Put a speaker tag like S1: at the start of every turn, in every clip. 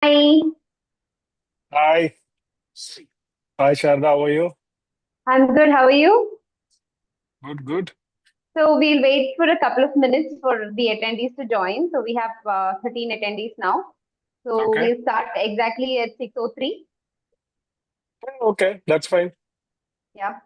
S1: Hi,
S2: Hi. Hi, Sharda. How are you?
S1: I'm good. How are you?
S2: Good, good.
S1: So we'll wait for a couple of minutes for the attendees to join. So we have 13 attendees now. So
S2: Okay.
S1: we'll start exactly at 6:03.
S2: Okay, that's fine.
S1: Yeah.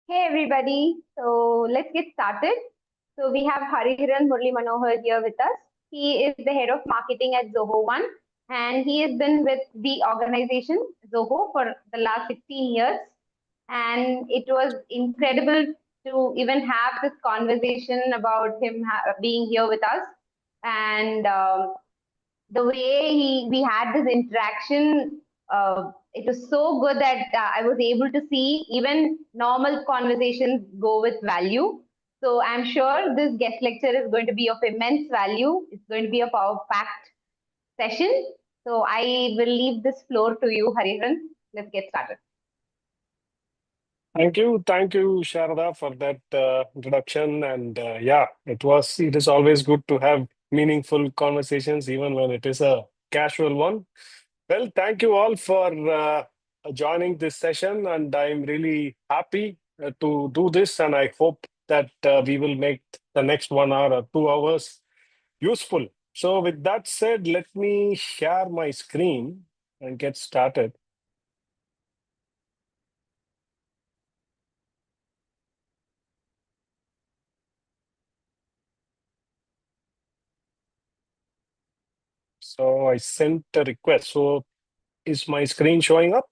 S1: Hey everybody. So let's get started. So we have Hariharan Murli Manohar here with us. He is the head of marketing at Zoho One, and he has been with the organization Zoho for the last 16 years. And it was incredible to even have this conversation about him being here with us. And the way we had this interaction, it was so good that I was able to see even normal conversations go with value. So I'm sure this guest lecture is going to be of immense value. It's going to be a power packed session. So I will leave this floor to you, Hariharan. Let's get started.
S2: Thank you, Sharada, for that introduction. And yeah, it is always good to have meaningful conversations, even when it is a casual one. Well, thank you all for joining this session, and I'm really happy to do this. And I hope that we will make the next 1 hour or 2 hours useful. So, with that said, let me share my screen and get started. So, I sent a request. So, is my screen showing up?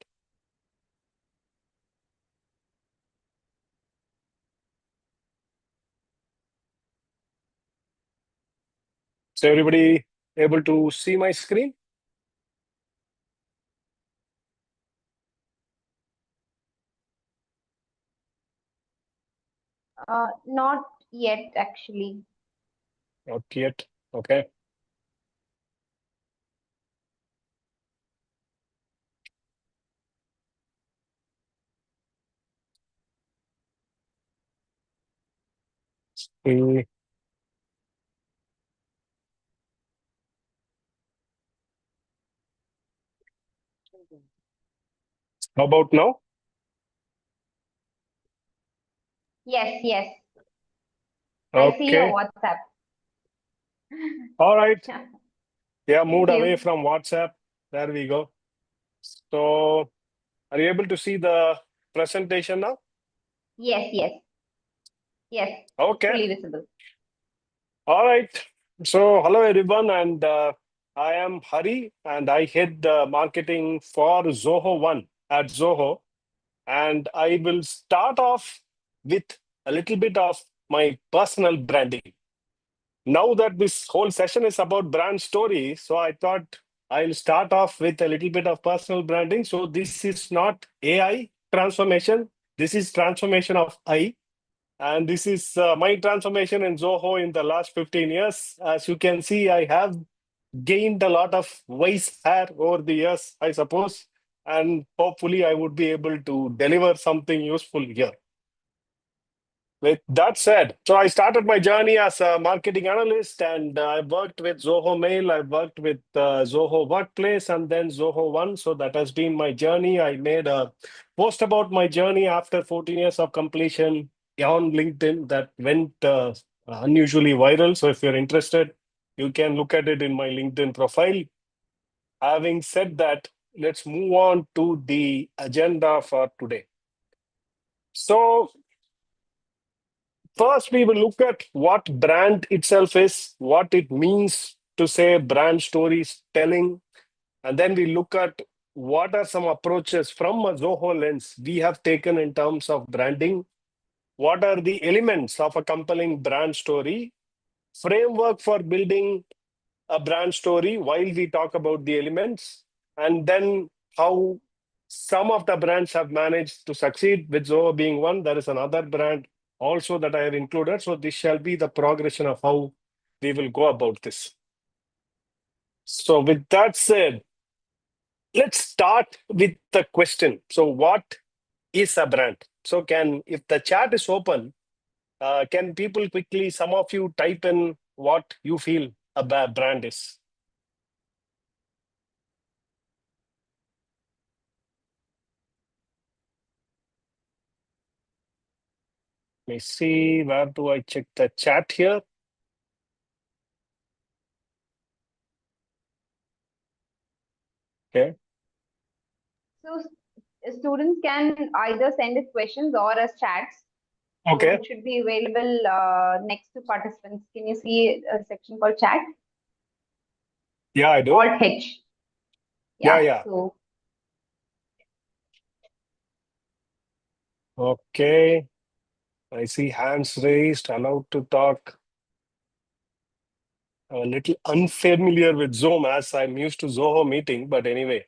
S2: Is everybody able to see my screen?
S1: Not yet, actually.
S2: Not yet. Okay. Mm, How about now?
S1: Yes, yes. I see your
S2: Okay.
S1: WhatsApp.
S2: All right.
S1: Yeah.
S2: Yeah,
S1: Thank
S2: moved away
S1: you.
S2: from WhatsApp. There we go. So, are you able to see the presentation now?
S1: Yes, yes, yes. It's
S2: Okay.
S1: fully visible.
S2: All right. So, hello everyone, and I am Hari, and I head the marketing for Zoho One at Zoho. And I will start off with a little bit of my personal branding. Now that this whole session is about brand story, so I thought I'll start off with a little bit of personal branding. So this is not AI transformation. This is transformation of I. And this is my transformation in Zoho in the last 15 years. As you can see, I have gained a lot of wise hair over the years, I suppose. And hopefully, I would be able to deliver something useful here. With that said, so I started my journey as a marketing analyst, and I worked with Zoho Mail, I worked with Zoho Workplace, and then Zoho One. So that has been my journey. I made a post about my journey after 14 years of completion on LinkedIn that went unusually viral. So if you're interested, you can look at it in my LinkedIn profile. Having said that, let's move on to the agenda for today. So first, we will look at what brand itself is, what it means to say brand storytelling, and then we look at what are some approaches from a Zoho lens we have taken in terms of branding. What are the elements of a compelling brand story? Framework for building a brand story while we talk about the elements, and then how some of the brands have managed to succeed, with Zoho being one. There is another brand also that I have included. So this shall be the progression of how we will go about this. So with that said, let's start with the question. So what is a brand? So if the chat is open, can people quickly, some of you type in what you feel a brand is? Let me see, where do I check the chat here? Okay.
S1: So students can either send us questions or as chats. So
S2: Okay.
S1: it should be available next to participants. Can you see a section called chat?
S2: Yeah, I do.
S1: Alt H.
S2: Yeah,
S1: Yeah.
S2: yeah.
S1: So
S2: Okay. I see hands raised, allowed to talk. I'm a little unfamiliar with Zoom as I'm used to Zoho meeting, but anyway.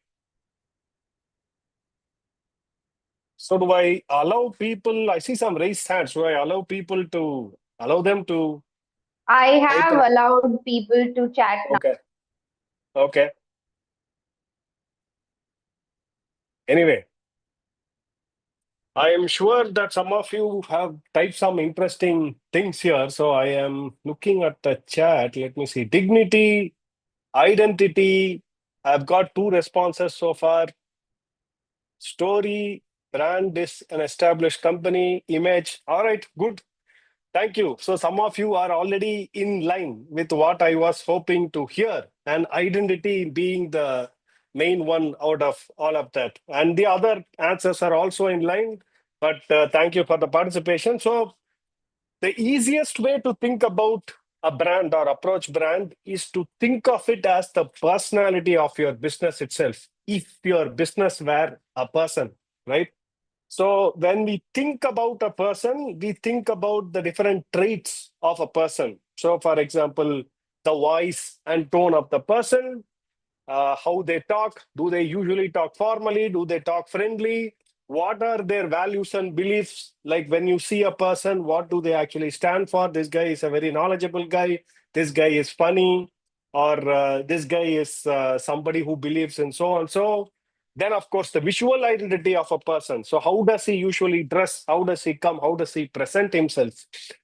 S2: So do I allow people? I see some raised hands. Do I allow people to allow them to
S1: I
S2: type
S1: have
S2: in?
S1: allowed people to chat now.
S2: Okay. Okay. Anyway, I am sure that some of you have typed some interesting things here. So I am looking at the chat. Let me see. Dignity, identity. I've got two responses so far. Story, brand is an established company, image. All right, good. Thank you. So some of you are already in line with what I was hoping to hear, and identity being the main one out of all of that. And the other answers are also in line, but thank you for the participation. So the easiest way to think about a brand or approach brand is to think of it as the personality of your business itself. If your business were a person, right? So when we think about a person, we think about the different traits of a person. So for example, the voice and tone of the person, how they talk. Do they usually talk formally? Do they talk friendly? What are their values and beliefs? Like when you see a person, what do they actually stand for? This guy is a very knowledgeable guy. This guy is funny, or this guy is somebody who believes in so and so. Then, of course, the visual identity of a person. So, how does he usually dress? How does he come? How does he present himself?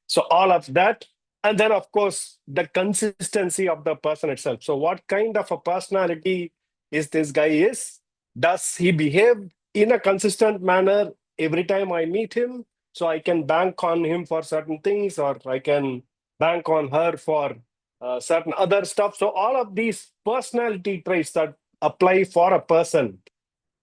S2: So, all of that. And then, of course, the consistency of the person itself. So, what kind of a personality is this guy is? Does he behave in a consistent manner every time I meet him? So I can bank on him for certain things, or I can bank on her for certain other stuff. So all of these personality traits that apply for a person,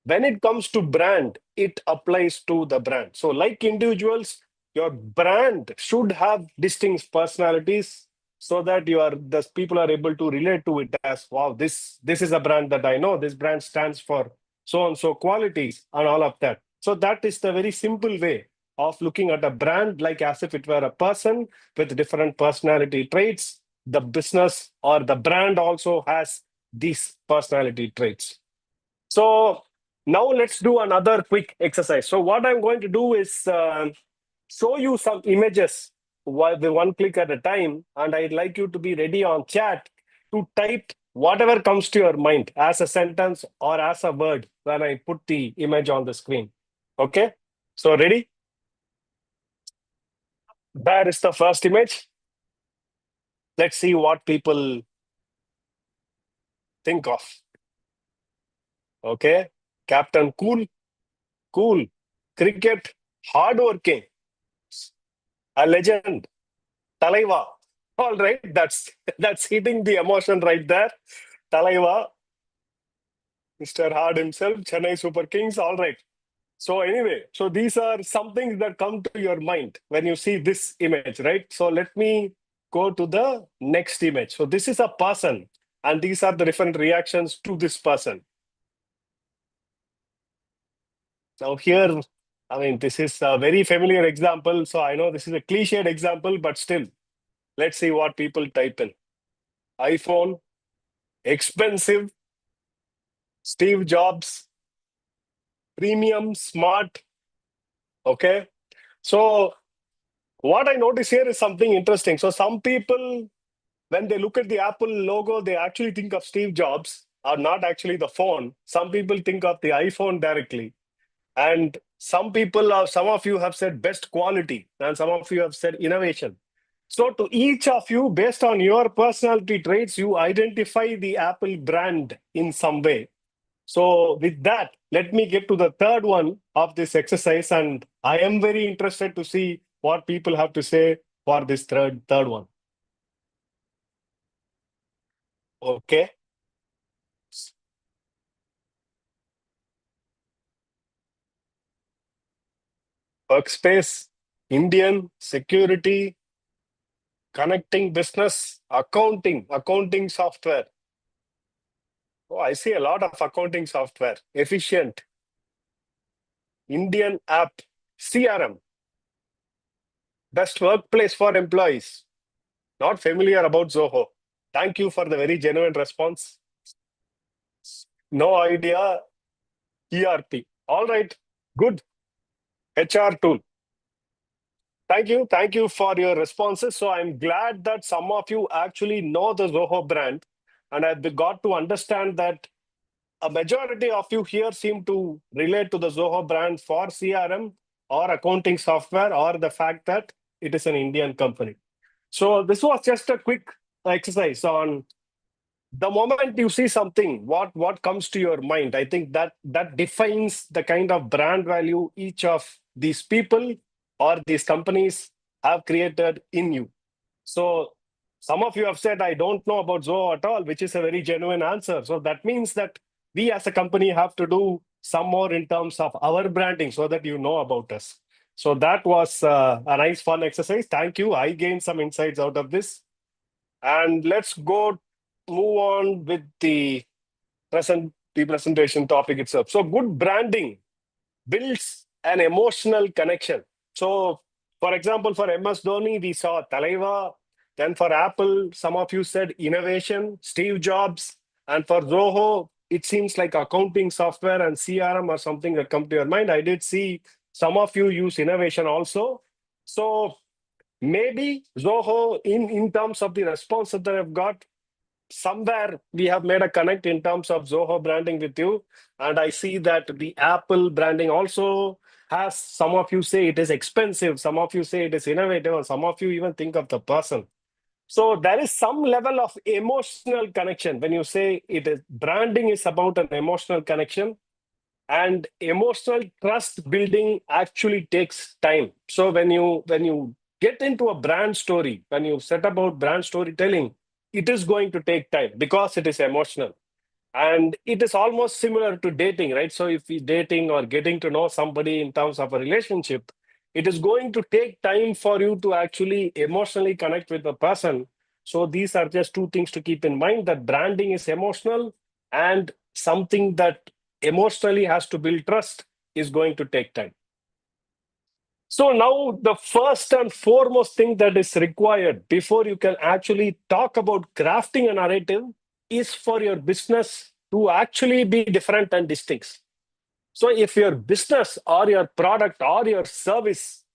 S2: when it comes to brand, it applies to the brand. So like individuals, your brand should have distinct personalities so that the people are able to relate to it as, wow, this is a brand that I know. This brand stands for so and so qualities and all of that. So that is the very simple way of looking at a brand, like as if it were a person with different personality traits. The business or the brand also has these personality traits. So now let's do another quick exercise. So what I'm going to do is show you some images with one click at a time, and I'd like you to be ready on chat to type whatever comes to your mind as a sentence or as a word when I put the image on the screen. Okay, so ready? There is the first image. Let's see what people think of. Okay, Captain Cool, cool, cricket, hardworking, a legend, Talaiva. All right, that's hitting the emotion right there. Talaiva, Mr. Hard himself, Chennai Super Kings. All right. So anyway, so these are some things that come to your mind when you see this image, right? So let me go to the next image. So this is a person, and these are the different reactions to this person. Now here, I mean, this is a very familiar example. So I know this is a cliched example, but still, let's see what people type in. iPhone, expensive, Steve Jobs, premium, smart. Okay. So what I notice here is something interesting. So some people, when they look at the Apple logo, they actually think of Steve Jobs, or not actually the phone. Some people think of the iPhone directly. And some people, some of you have said best quality, and some of you have said innovation. So to each of you, based on your personality traits, you identify the Apple brand in some way. So with that, let me get to the third one of this exercise. And I am very interested to see what people have to say for this third one. Okay. Workspace, Indian, security, connecting business, accounting software. Oh, I see a lot of accounting software. Efficient, Indian app, CRM, best workplace for employees. Not familiar about Zoho. Thank you for the very genuine response. No idea. ERP. All right. Good. HR tool. Thank you. Thank you for your responses. So I'm glad that some of you actually know the Zoho brand, and I've got to understand that a majority of you here seem to relate to the Zoho brand for CRM. or accounting software or the fact that it is an Indian company. So this was just a quick exercise on the moment you see something, what comes to your mind. I think that defines the kind of brand value each of these people or these companies have created in you. So some of you have said, I don't know about Zoho at all, which is a very genuine answer. So that means that we as a company have to do some more in terms of our branding so that you know about us. So that was a nice, fun exercise. Thank you. I gained some insights out of this. And let's move on with the presentation topic itself. So good branding builds an emotional connection. So, for example, for MS Dhoni, we saw Talaiva. Then for Apple, some of you said innovation, Steve Jobs. And for Zoho, it seems like accounting software and CRM or something that come to your mind. I did see some of you use innovation also. So maybe Zoho, in terms of the response that I've got, somewhere we have made a connect in terms of Zoho branding with you. And I see that the Apple branding also has, some of you say it is expensive, some of you say it is innovative, and some of you even think of the person. So there is some level of emotional connection when you say it is branding is about an emotional connection, and emotional trust building actually takes time. So when you get into a brand story, when you set about brand storytelling, it is going to take time because it is emotional. And it is almost similar to dating, right? So if you're dating or getting to know somebody in terms of a relationship, it is going to take time for you to actually emotionally connect with the person. So these are just two things to keep in mind, that branding is emotional, and something that emotionally has to build trust is going to take time. So now the first and foremost thing that is required before you can actually talk about crafting a narrative is for your business to actually be different and distinct. So if your business or your product or your service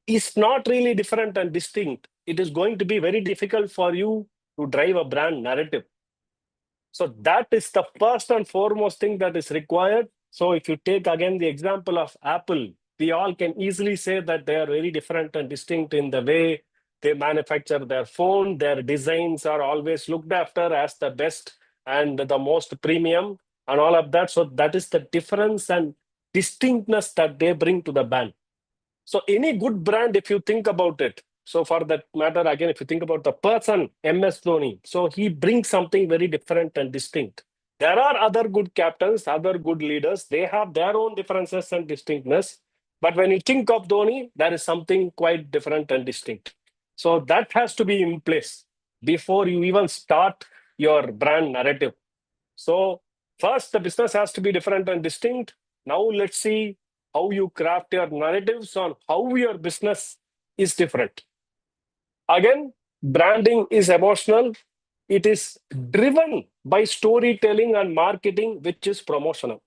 S2: is not really different and distinct, it is going to be very difficult for you to drive a brand narrative. So that is the first and foremost thing that is required. So if you take again the example of Apple, we all can easily say that they are very different and distinct in the way they manufacture their phone. Their designs are always looked after as the best and the most premium and all of that. So that is the difference and distinctness that they bring to the brand. So any good brand, if you think about it, so for that matter, again, if you think about the person, MS Dhoni, so he brings something very different and distinct. There are other good captains, other good leaders. They have their own differences and distinctness. But when you think of Dhoni, there is something quite different and distinct. So that has to be in place before you even start your brand narrative. So first, the business has to be different and distinct. Now let's see how you craft your narratives on how your business is different. Again, branding is emotional. It is driven by storytelling and marketing, which is promotional.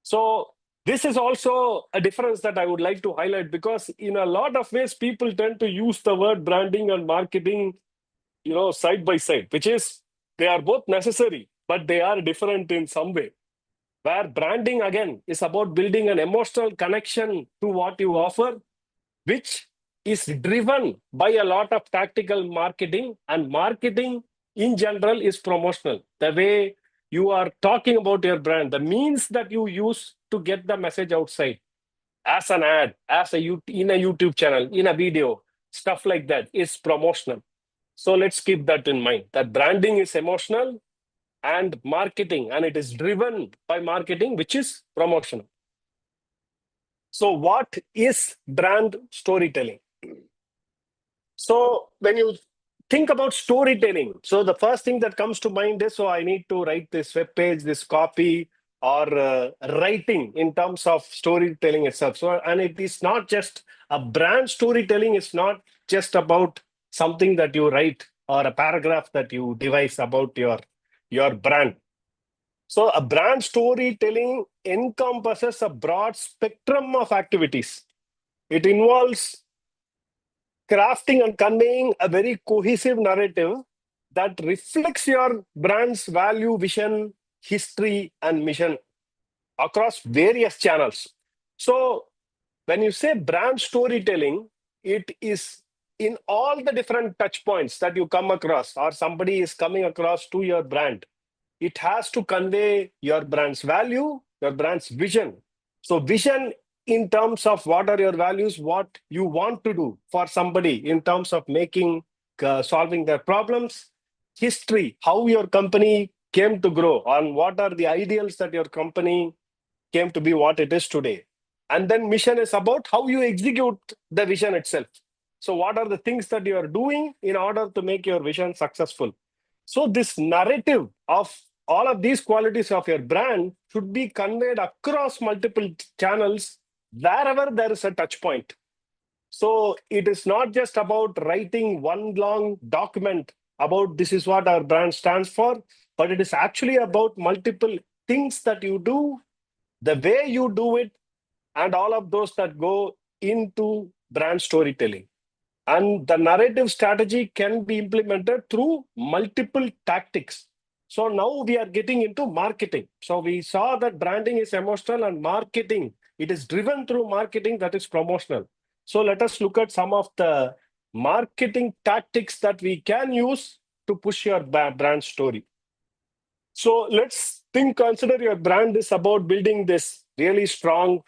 S2: So this is also a difference that I would like to highlight, because in a lot of ways, people tend to use the word branding and marketing, side by side, which is they are both necessary, but they are different in some way. Where branding, again, is about building an emotional connection to what you offer, which is driven by a lot of tactical marketing, and marketing in general is promotional. The way you are talking about your brand, the means that you use to get the message outside, as an ad, in a YouTube channel, in a video, stuff like that is promotional. So let's keep that in mind, that branding is emotional and marketing, and it is driven by marketing, which is promotional. So what is brand storytelling? So when you think about storytelling, so the first thing that comes to mind is, so I need to write this web page, this copy, or writing in terms of storytelling itself. So, and it is not just a brand storytelling, it's not just about something that you write or a paragraph that you devise about your brand. So a brand storytelling encompasses a broad spectrum of activities. It involves crafting and conveying a very cohesive narrative that reflects your brand's value, vision, history, and mission across various channels. So When you say brand storytelling, it is in all the different touch points that you come across or somebody is coming across to your brand. It has to convey your brand's value, your brand's vision. So vision in terms of what are your values, what you want to do for somebody in terms of solving their problems, history, how your company came to grow, and what are the ideals that your company came to be what it is today. And then mission is about how you execute the vision itself. So what are the things that you are doing in order to make your vision successful? So this narrative of all of these qualities of your brand should be conveyed across multiple channels wherever there is a touch point. So it is not just about writing one long document about this is what our brand stands for, but it is actually about multiple things that you do, the way you do it, and all of those that go into brand storytelling. And the narrative strategy can be implemented through multiple tactics. So now we are getting into marketing. So we saw that branding is emotional and marketing, it is driven through marketing that is promotional. So let us look at some of the marketing tactics that we can use to push your brand story. So let's consider your brand is about building this really strong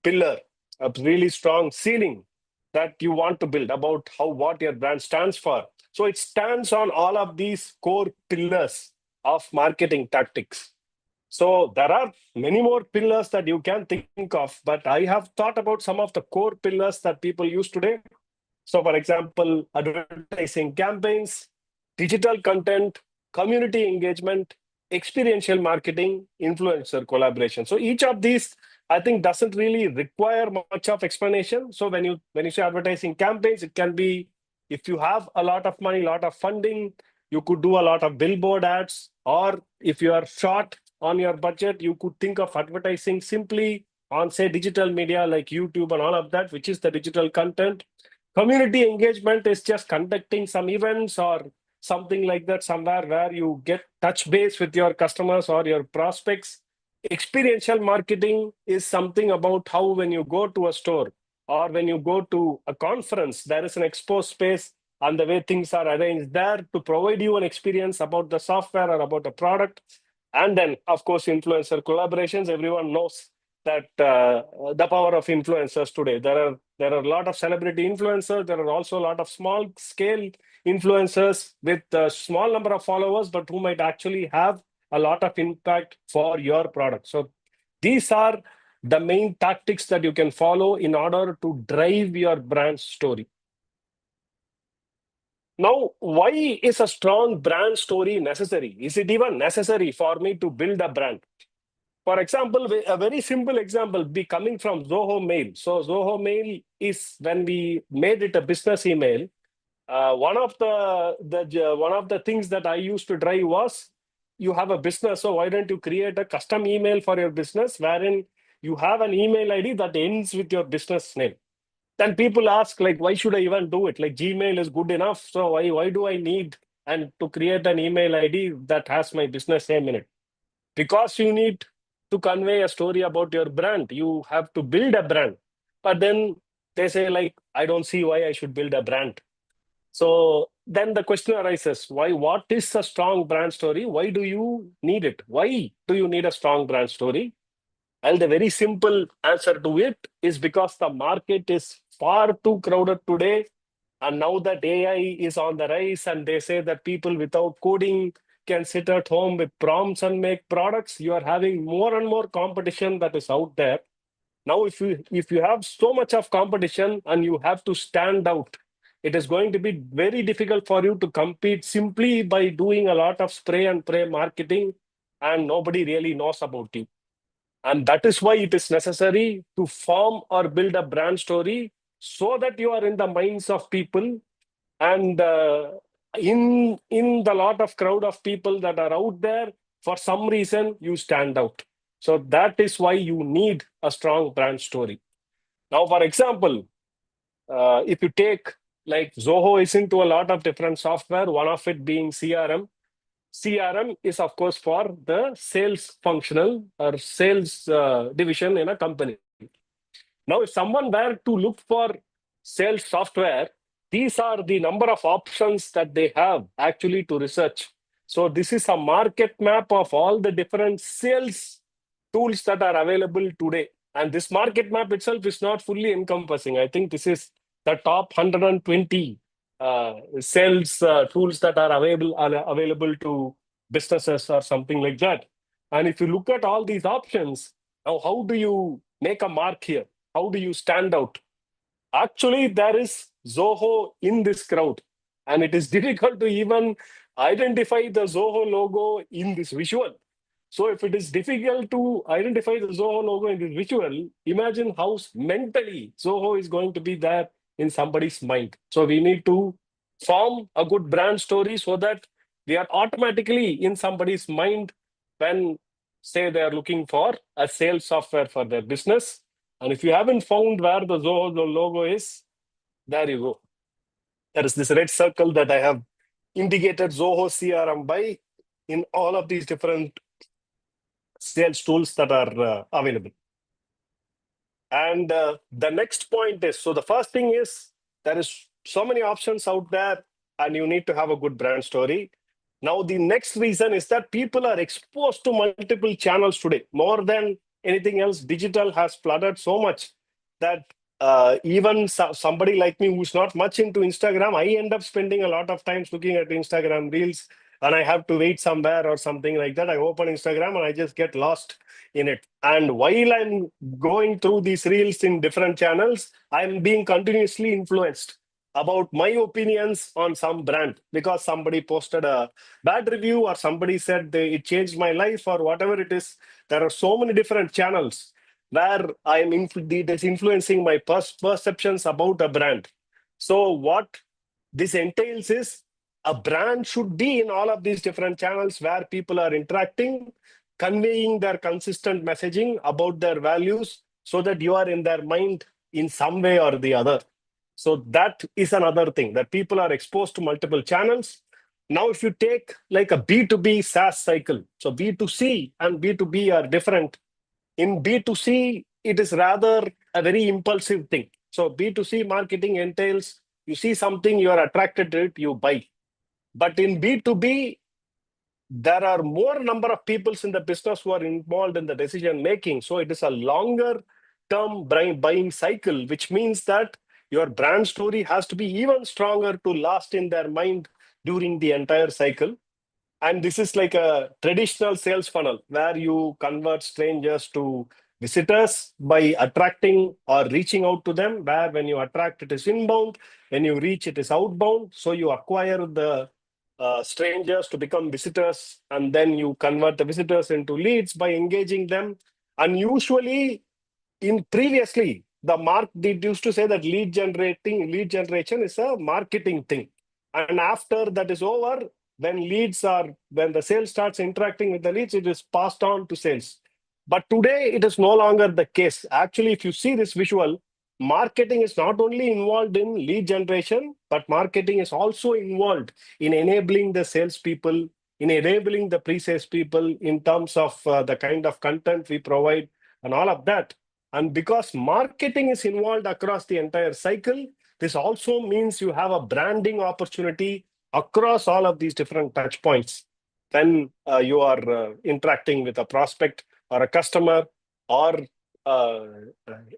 S2: pillar, a really strong ceiling that you want to build about what your brand stands for. So it stands on all of these core pillars of marketing tactics. So there are many more pillars that you can think of, but I have thought about some of the core pillars that people use today. So for example, advertising campaigns, digital content, community engagement, experiential marketing, influencer collaboration. So each of these, I think, doesn't really require much of explanation. So when you say advertising campaigns, it can be if you have a lot of money, a lot of funding, you could do a lot of billboard ads, or if you are short on your budget, you could think of advertising simply on, say, digital media like YouTube and all of that, which is the digital content. Community engagement is just conducting some events or something like that somewhere where you get touch base with your customers or your prospects. Experiential marketing is something about how when you go to a store or when you go to a conference, there is an expo space and the way things are arranged there to provide you an experience about the software or about a product. And then, of course, influencer collaborations. Everyone knows that the power of influencers today. There are a lot of celebrity influencers. There are also a lot of small scale influencers with a small number of followers, but who might actually have a lot of impact for your product. So these are the main tactics that you can follow in order to drive your brand story. Now, why is a strong brand story necessary? Is it even necessary for me to build a brand? For example, a very simple example be coming from Zoho Mail. So Zoho Mail is when we made it a business email. One of the things that I used to drive was you have a business, so why don't you create a custom email for your business wherein you have an email ID that ends with your business name. Then people ask, like, why should I even do it? Like Gmail is good enough, so why do I need and to create an email ID that has my business name in it? Because you need to convey a story about your brand. You have to build a brand. But then they say, like, I don't see why I should build a brand. So then the question arises, why? What is a strong brand story? Why do you need it? Why do you need a strong brand story? Well, the very simple answer to it is because the market is far too crowded today. And now that AI is on the rise and they say that people without coding can sit at home with prompts and make products, you are having more and more competition that is out there. Now, if you have so much of competition and you have to stand out, it is going to be very difficult for you to compete simply by doing a lot of spray and pray marketing, and nobody really knows about you. And that is why it is necessary to form or build a brand story so that you are in the minds of people, and in the lot of crowd of people that are out there, for some reason you stand out. So that is why you need a strong brand story. Now, for example, if you take, like, Zoho is into a lot of different software, one of it being CRM. CRM is, of course, for the sales functional or sales division in a company. Now, if someone were to look for sales software, these are the number of options that they have actually to research. So this is a market map of all the different sales tools that are available today. And this market map itself is not fully encompassing. I think this is the top 120 sales tools that are available to businesses or something like that. And if you look at all these options, now how do you make a mark here? How do you stand out? Actually, there is Zoho in this crowd, and it is difficult to even identify the Zoho logo in this visual. So if it is difficult to identify the Zoho logo in this visual, imagine how mentally Zoho is going to be there in somebody's mind. So we need to form a good brand story so that we are automatically in somebody's mind when, say, they are looking for a sales software for their business. And if you haven't found where the Zoho logo is, there you go. There is this red circle that I have indicated Zoho CRM by in all of these different sales tools that are available. And the next point is, so the first thing is there is so many options out there and you need to have a good brand story. Now, the next reason is that people are exposed to multiple channels today. More than anything else, digital has flooded so much that even somebody like me who's not much into Instagram, I end up spending a lot of times looking at Instagram reels and I have to wait somewhere or something like that. I open Instagram and I just get lost in it. And while I'm going through these reels in different channels, I'm being continuously influenced about my opinions on some brand because somebody posted a bad review or somebody said it changed my life or whatever it is. There are so many different channels where it is influencing my perceptions about a brand. So what this entails is a brand should be in all of these different channels where people are interacting, conveying their consistent messaging about their values so that you are in their mind in some way or the other. So that is another thing, that people are exposed to multiple channels. Now, if you take like a B2B SaaS cycle, so B2C and B2B are different. In B2C, it is rather a very impulsive thing. So B2C marketing entails you see something, you are attracted to it, you buy. But in B2B, there are more number of people in the business who are involved in the decision making. So it is a longer term buying cycle, which means that your brand story has to be even stronger to last in their mind during the entire cycle. And this is like a traditional sales funnel where you convert strangers to visitors by attracting or reaching out to them, where when you attract, it is inbound. When you reach, it is outbound. So you acquire the strangers to become visitors, and then you convert the visitors into leads by engaging them. And usually, previously, they used to say that lead generation is a marketing thing. And after that is over, when the sales starts interacting with the leads, it is passed on to sales. But today, it is no longer the case. Actually, if you see this visual, marketing is not only involved in lead generation, but marketing is also involved in enabling the salespeople, in enabling the pre-sales people in terms of the kind of content we provide and all of that. And because marketing is involved across the entire cycle, this also means you have a branding opportunity across all of these different touch points when you are interacting with a prospect or a customer or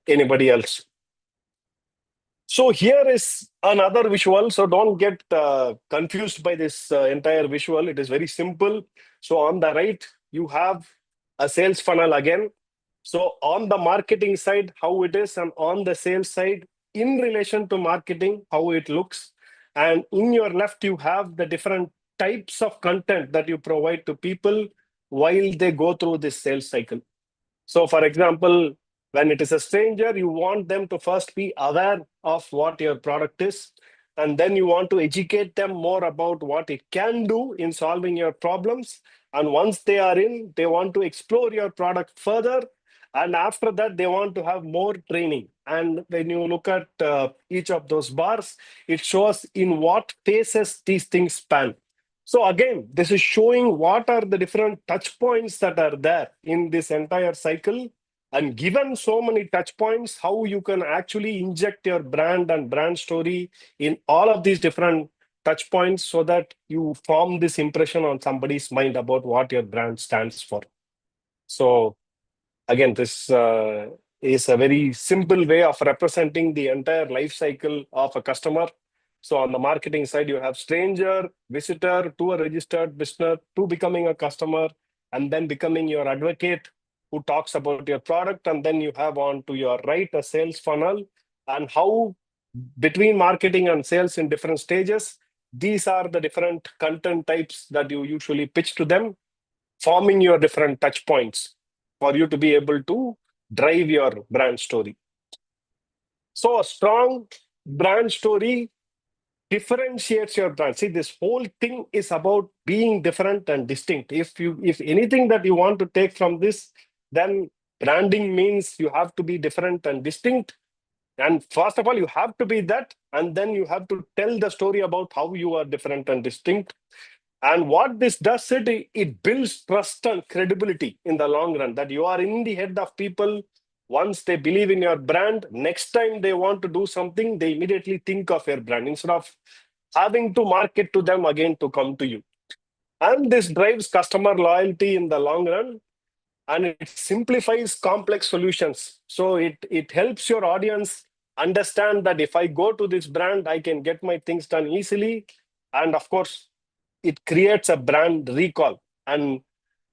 S2: anybody else. So here is another visual. So don't get confused by this entire visual. It is very simple. So on the right, you have a sales funnel again. So on the marketing side, how it is, and on the sales side, in relation to marketing, how it looks. And in your left, you have the different types of content that you provide to people while they go through this sales cycle. So for example, when it is a stranger, you want them to first be aware of what your product is. And then you want to educate them more about what it can do in solving your problems. And once they are in, they want to explore your product further. And after that, they want to have more training. And when you look at each of those bars, it shows in what phases these things span. So again, this is showing what are the different touch points that are there in this entire cycle And given so many touch points, how you can actually inject your brand and brand story in all of these different touch points so that you form this impression on somebody's mind about what your brand stands for. So again, this is a very simple way of representing the entire life cycle of a customer. So on the marketing side, you have stranger, visitor, to a registered business, to becoming a customer, and then becoming your advocate who talks about your product. And then you have on to your right a sales funnel, and how between marketing and sales in different stages, these are the different content types that you usually pitch to them, forming your different touch points for you to be able to drive your brand story. So a strong brand story differentiates your brand. See, this whole thing is about being different and distinct. If anything that you want to take from this, then branding means you have to be different and distinct. And first of all, you have to be that, and then you have to tell the story about how you are different and distinct. And what this does, it builds trust and credibility in the long run, that you are in the head of people. Once they believe in your brand, next time they want to do something, they immediately think of your brand instead of having to market to them again to come to you. And this drives customer loyalty in the long run, and it simplifies complex solutions. So it helps your audience understand that if I go to this brand, I can get my things done easily. And of course, it creates a brand recall, and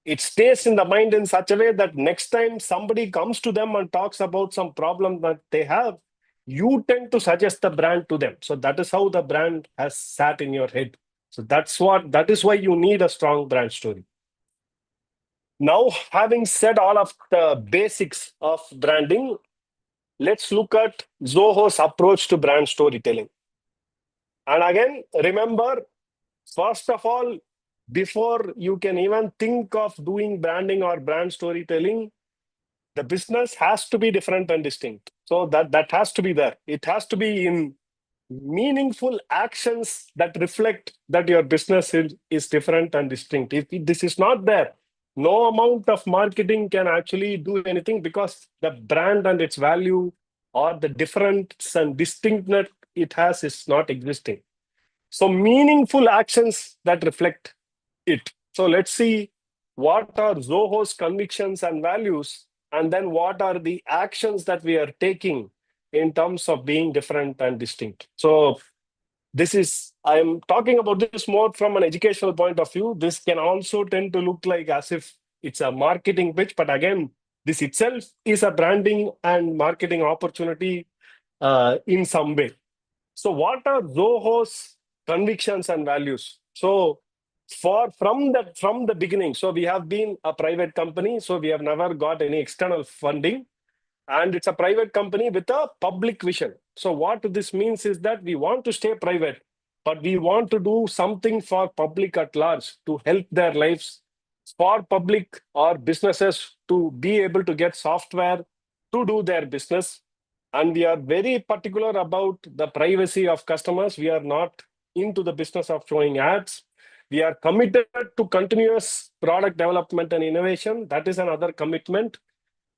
S2: it stays in the mind in such a way that next time somebody comes to them and talks about some problem that they have, you tend to suggest the brand to them. So that is how the brand has sat in your head. So that is why you need a strong brand story. Now, having said all of the basics of branding, let's look at Zoho's approach to brand storytelling. And again, remember, first of all, before you can even think of doing branding or brand storytelling, the business has to be different and distinct. So that has to be there. It has to be in meaningful actions that reflect that your business is different and distinct. If this is not there, no amount of marketing can actually do anything, because the brand and its value or the difference and distinctness it has is not existing. So meaningful actions that reflect it. So let's see what are Zoho's convictions and values, and then what are the actions that we are taking in terms of being different and distinct. So I'm talking about this more from an educational point of view. This can also tend to look like as if it's a marketing pitch, but again, this itself is a branding and marketing opportunity in some way. So what are Zoho's convictions and values? So from the beginning, so we have been a private company, so we have never got any external funding, and it's a private company with a public vision. So what this means is that we want to stay private, but we want to do something for public at large to help their lives, for public or businesses to be able to get software to do their business. And we are very particular about the privacy of customers. We are not into the business of showing ads. We are committed to continuous product development and innovation. That is another commitment.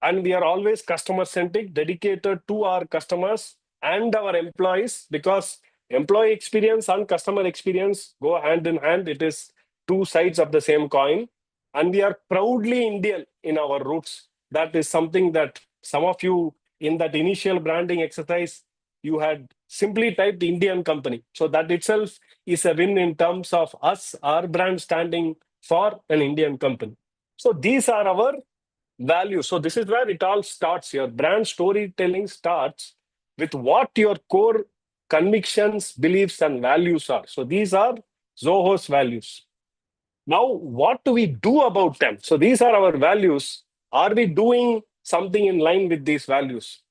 S2: And we are always customer-centric, dedicated to our customers and our employees, because employee experience and customer experience go hand in hand. It is two sides of the same coin. And we are proudly Indian in our roots. That is something that some of you in that initial branding exercise, you had simply typed Indian company. So that itself is a win in terms of us, our brand standing for an Indian company. So these are our values. So this is where it all starts. Your brand storytelling starts with what your core convictions, beliefs, and values are. So these are Zoho's values. Now, what do we do about them? So these are our values. Are we doing something in line with these values?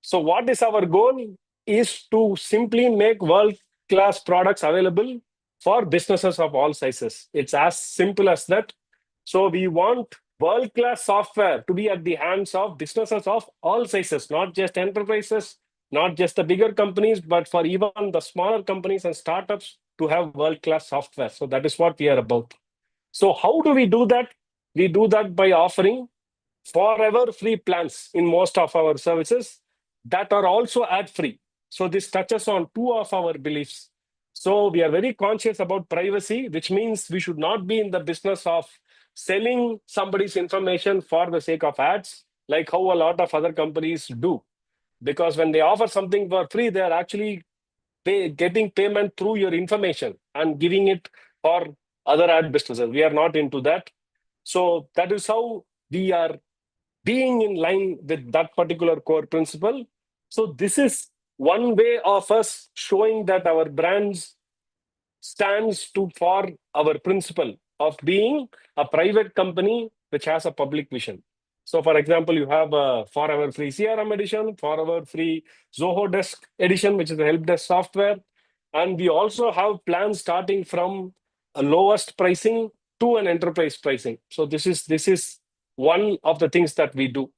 S2: So what is our goal? Is to simply make world-class products available for businesses of all sizes. It's as simple as that. So we want world-class software to be at the hands of businesses of all sizes, not just enterprises, not just the bigger companies, but for even the smaller companies and startups to have world-class software. So that is what we are about. So how do we do that? We do that by offering forever free plans in most of our services that are also ad free. So this touches on two of our beliefs. So we are very conscious about privacy, which means we should not be in the business of selling somebody's information for the sake of ads, like how a lot of other companies do. Because when they offer something for free, they are actually getting payment through your information and giving it for other ad businesses. We are not into that. So that is how we are being in line with that particular core principle. So this is one way of us showing that our brands stands to for our principle of being a private company which has a public vision. So, for example, you have a forever free CRM edition, forever free Zoho Desk edition, which is a help desk software, and we also have plans starting from a lowest pricing to an enterprise pricing. So, this is one of the things that we do.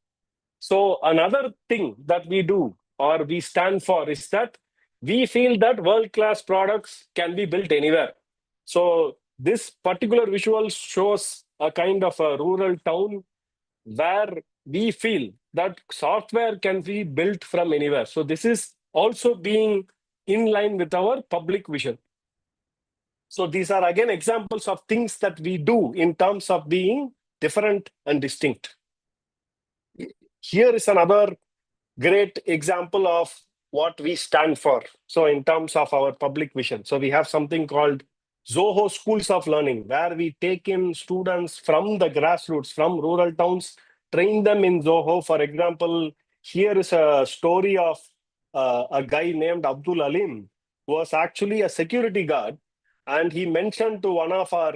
S2: So another thing that we do or we stand for is that we feel that world-class products can be built anywhere. So this particular visual shows a kind of a rural town where we feel that software can be built from anywhere. So this is also being in line with our public vision. So these are again examples of things that we do in terms of being different and distinct. Here is another great example of what we stand for. So in terms of our public vision, so we have something called Zoho Schools of Learning, where we take in students from the grassroots, from rural towns, train them in Zoho. For example, here is a story of a guy named Abdul Alim, who was actually a security guard. And he mentioned to one of our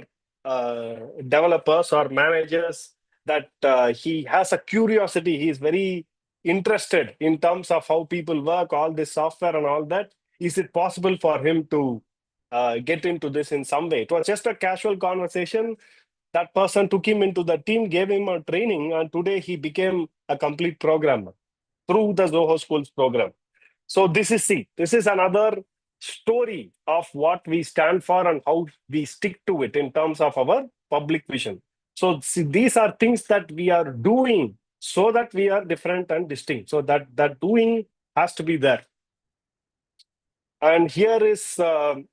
S2: developers or managers that he has a curiosity. He is very interested in terms of how people work, all this software and all that. Is it possible for him to get into this in some way? It was just a casual conversation. That person took him into the team, gave him a training, and today he became a complete programmer through the Zoho Schools program. So this is another story of what we stand for and how we stick to it in terms of our public vision. So see, these are things that we are doing so that we are different and distinct. So that doing has to be there. And here is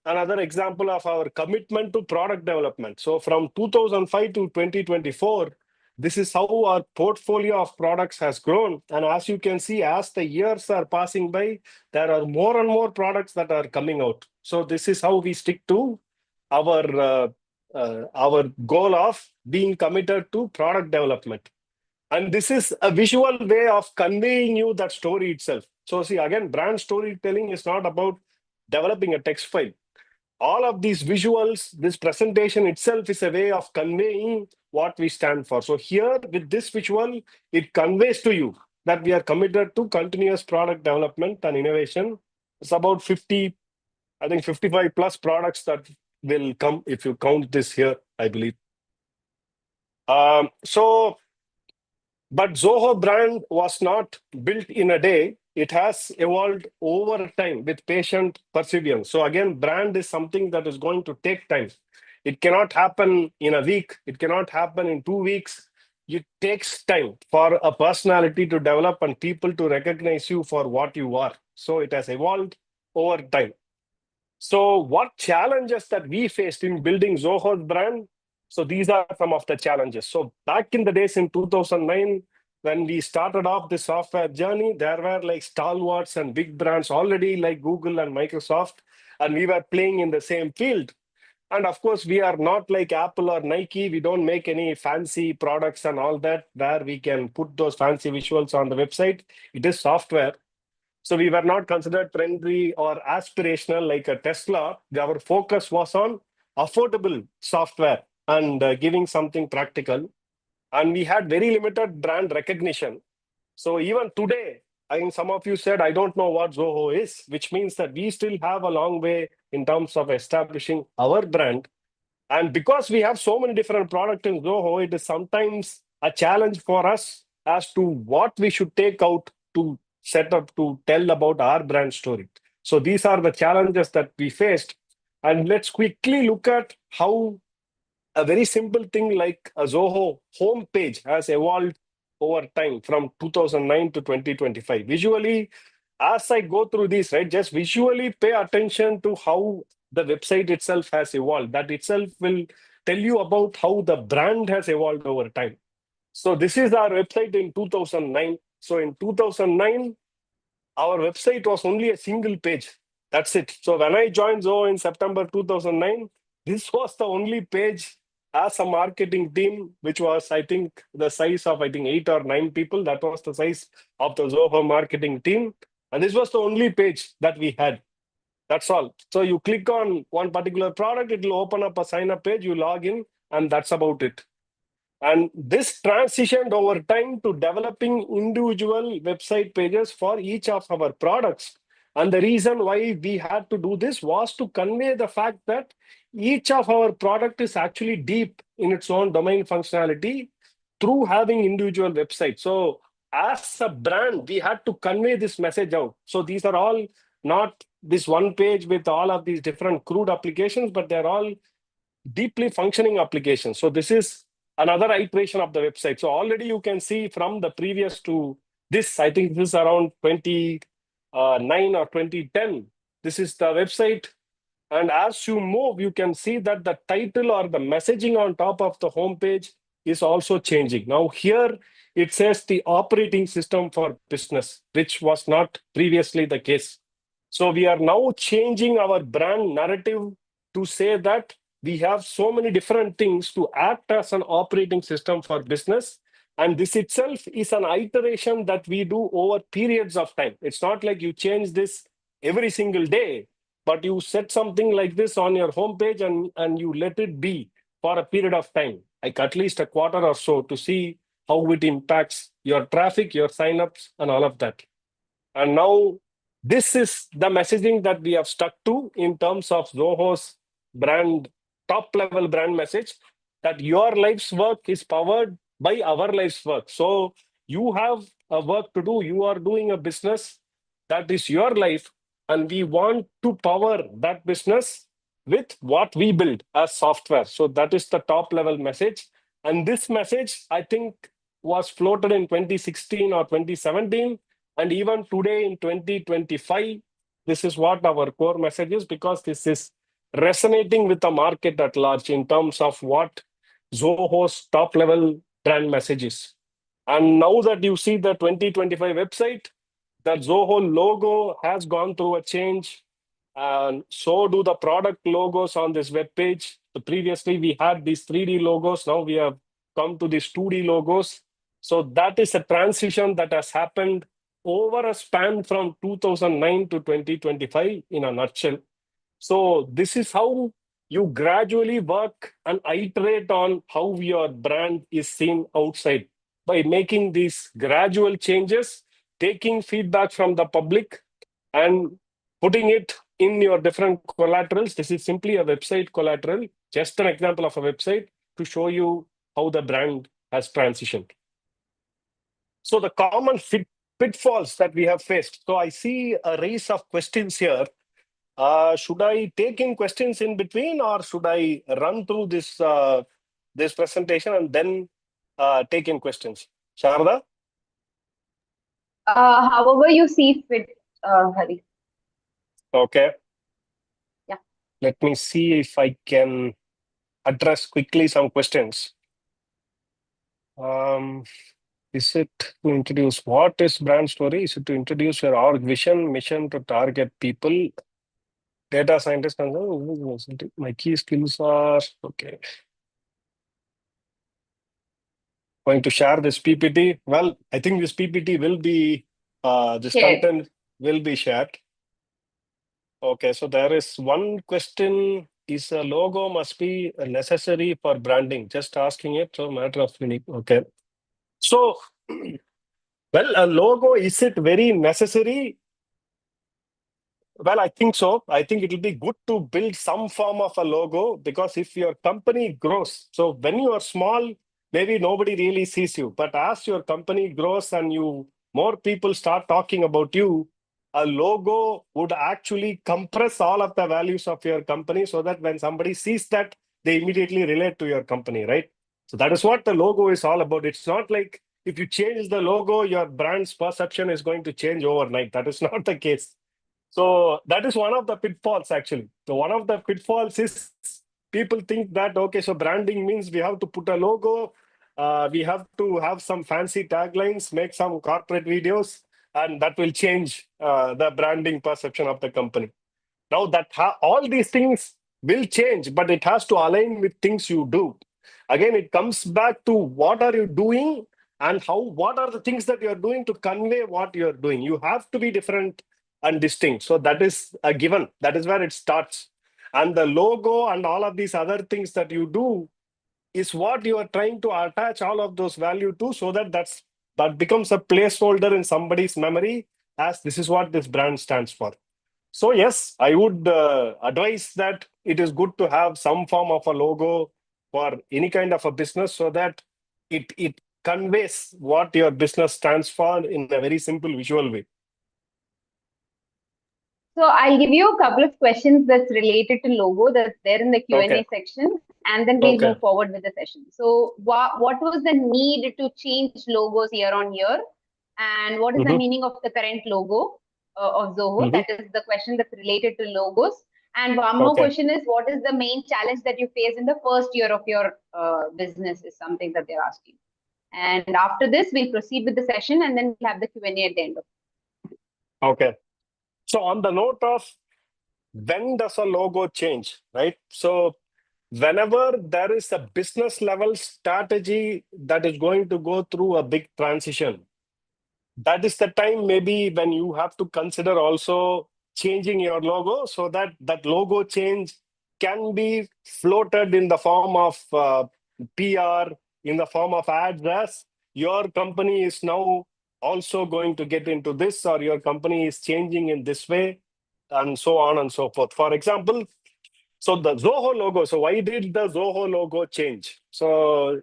S2: another example of our commitment to product development. So from 2005 to 2024, this is how our portfolio of products has grown. And as you can see, as the years are passing by, there are more and more products that are coming out. So this is how we stick to our goal of being committed to product development. And this is a visual way of conveying you that story itself. So see, again, brand storytelling is not about developing a text file. All of these visuals, this presentation itself is a way of conveying what we stand for. So here with this visual, it conveys to you that we are committed to continuous product development and innovation. It's about 50, I think 55 plus products that will come if you count this here, I believe. But Zoho brand was not built in a day. It has evolved over time with patient perseverance. So again, brand is something that is going to take time. It cannot happen in a week. It cannot happen in 2 weeks. It takes time for a personality to develop and people to recognize you for what you are. So it has evolved over time. So what challenges that we faced in building Zoho's brand? So these are some of the challenges. So back in the days in 2009, when we started off the software journey, there were like stalwarts and big brands already like Google and Microsoft, and we were playing in the same field. And of course, we are not like Apple or Nike. We don't make any fancy products and all that where we can put those fancy visuals on the website. It is software. So we were not considered trendy or aspirational like a Tesla. Our focus was on affordable software and giving something practical. And we had very limited brand recognition. So even today, I think some of you said, I don't know what Zoho is, which means that we still have a long way in terms of establishing our brand. And because we have so many different products in Zoho, it is sometimes a challenge for us as to what we should take out to set up to tell about our brand story. So these are the challenges that we faced. And let's quickly look at how a very simple thing like a Zoho homepage has evolved over time from 2009 to 2025. Visually, as I go through this, right, just visually pay attention to how the website itself has evolved. That itself will tell you about how the brand has evolved over time. So this is our website in 2009. So in 2009, our website was only a single page. That's it. So when I joined Zoho in September 2009, this was the only page as a marketing team, which was, I think, the size of, 8 or 9 people. That was the size of the Zoho marketing team. And this was the only page that we had. That's all. So you click on one particular product, it will open up a sign up page, you log in, and that's about it. And this transitioned over time to developing individual website pages for each of our products. And the reason why we had to do this was to convey the fact that each of our product is actually deep in its own domain functionality through having individual websites. So as a brand, we had to convey this message out. So these are all not this one page with all of these different crude applications, but they're all deeply functioning applications. So this is another iteration of the website. So already you can see from the previous to this, I think this is around 2009 or 2010. This is the website. And as you move, you can see that the title or the messaging on top of the homepage is also changing. Now here it says the operating system for business, which was not previously the case. So we are now changing our brand narrative to say that we have so many different things to act as an operating system for business. And this itself is an iteration that we do over periods of time. It's not like you change this every single day, but you set something like this on your homepage and you let it be for a period of time, like at least a quarter or so, to see how it impacts your traffic, your signups, and all of that. And now this is the messaging that we have stuck to in terms of Zoho's brand, top level brand message, that your life's work is powered by our life's work. So you have a work to do. You are doing a business that is your life, and we want to power that business with what we build as software. So that is the top level message. And this message, I think, was floated in 2016 or 2017. And even today in 2025, this is what our core message is, because this is resonating with the market at large in terms of what Zoho's top level brand message is. And now that you see the 2025 website, the Zoho logo has gone through a change, and so do the product logos on this web page. So previously we had these 3D logos. Now we have come to these 2D logos. So that is a transition that has happened over a span from 2009 to 2025 in a nutshell. So this is how you gradually work and iterate on how your brand is seen outside, by making these gradual changes, taking feedback from the public and putting it in your different collaterals. This is simply a website collateral, just an example of a website to show you how the brand has transitioned. So the common pitfalls that we have faced. So I see a race of questions here. Should I take in questions in between, or should I run through this this presentation and then take in questions? Sharda?
S1: However you see fit, Hari.
S2: Okay.
S1: Yeah.
S2: Let me see if I can address quickly some questions. Is it to introduce what is brand story? Is it to introduce your org vision, mission to target people, data scientist? My key skills are okay. Going to share this PPT. Well, I think this PPT will be this content will be shared. Okay, so there is one question: is a logo must be necessary for branding? Just asking it. So matter of unique. Okay. So, well, a logo, is it very necessary? Well, I think so. I think it will be good to build some form of a logo, because if your company grows, so when you are small, maybe nobody really sees you. But as your company grows and more people start talking about you, a logo would actually compress all of the values of your company, so that when somebody sees that, they immediately relate to your company, right? So that is what the logo is all about. It's not like if you change the logo, your brand's perception is going to change overnight. That is not the case. So that is one of the pitfalls, actually. So one of the pitfalls is people think that, okay, so branding means we have to put a logo, we have to have some fancy taglines, make some corporate videos, and that will change the branding perception of the company. Now that all these things will change, but it has to align with things you do. Again, it comes back to what are you doing and what are the things that you're doing to convey what you're doing. You have to be different and distinct. So that is a given. That is where it starts. And the logo and all of these other things that you do is what you are trying to attach all of those value to, so that that becomes a placeholder in somebody's memory as this is what this brand stands for. So yes, I would advise that it is good to have some form of a logo for any kind of a business, so that it conveys what your business stands for in a very simple visual way.
S1: So I'll give you a couple of questions that's related to logo that's there in the Q&A
S2: Okay.
S1: section, and then we'll
S2: Okay.
S1: move forward with the session. So what was the need to change logos year on year? And what is the meaning of the current logo of Zoho? That is the question that's related to logos. And one more question is, what is the main challenge that you face in the first year of your business is something that they're asking. And after this, we'll proceed with the session, and then we'll have the Q&A at the end of it.
S2: Okay. So on the note of when does a logo change, right? So whenever there is a business level strategy that is going to go through a big transition, that is the time maybe when you have to consider also changing your logo, so that that logo change can be floated in the form of PR, in the form of ads, as your company is now also going to get into this, or your company is changing in this way, and so on and so forth. For example, so the Zoho logo. So why did the Zoho logo change? So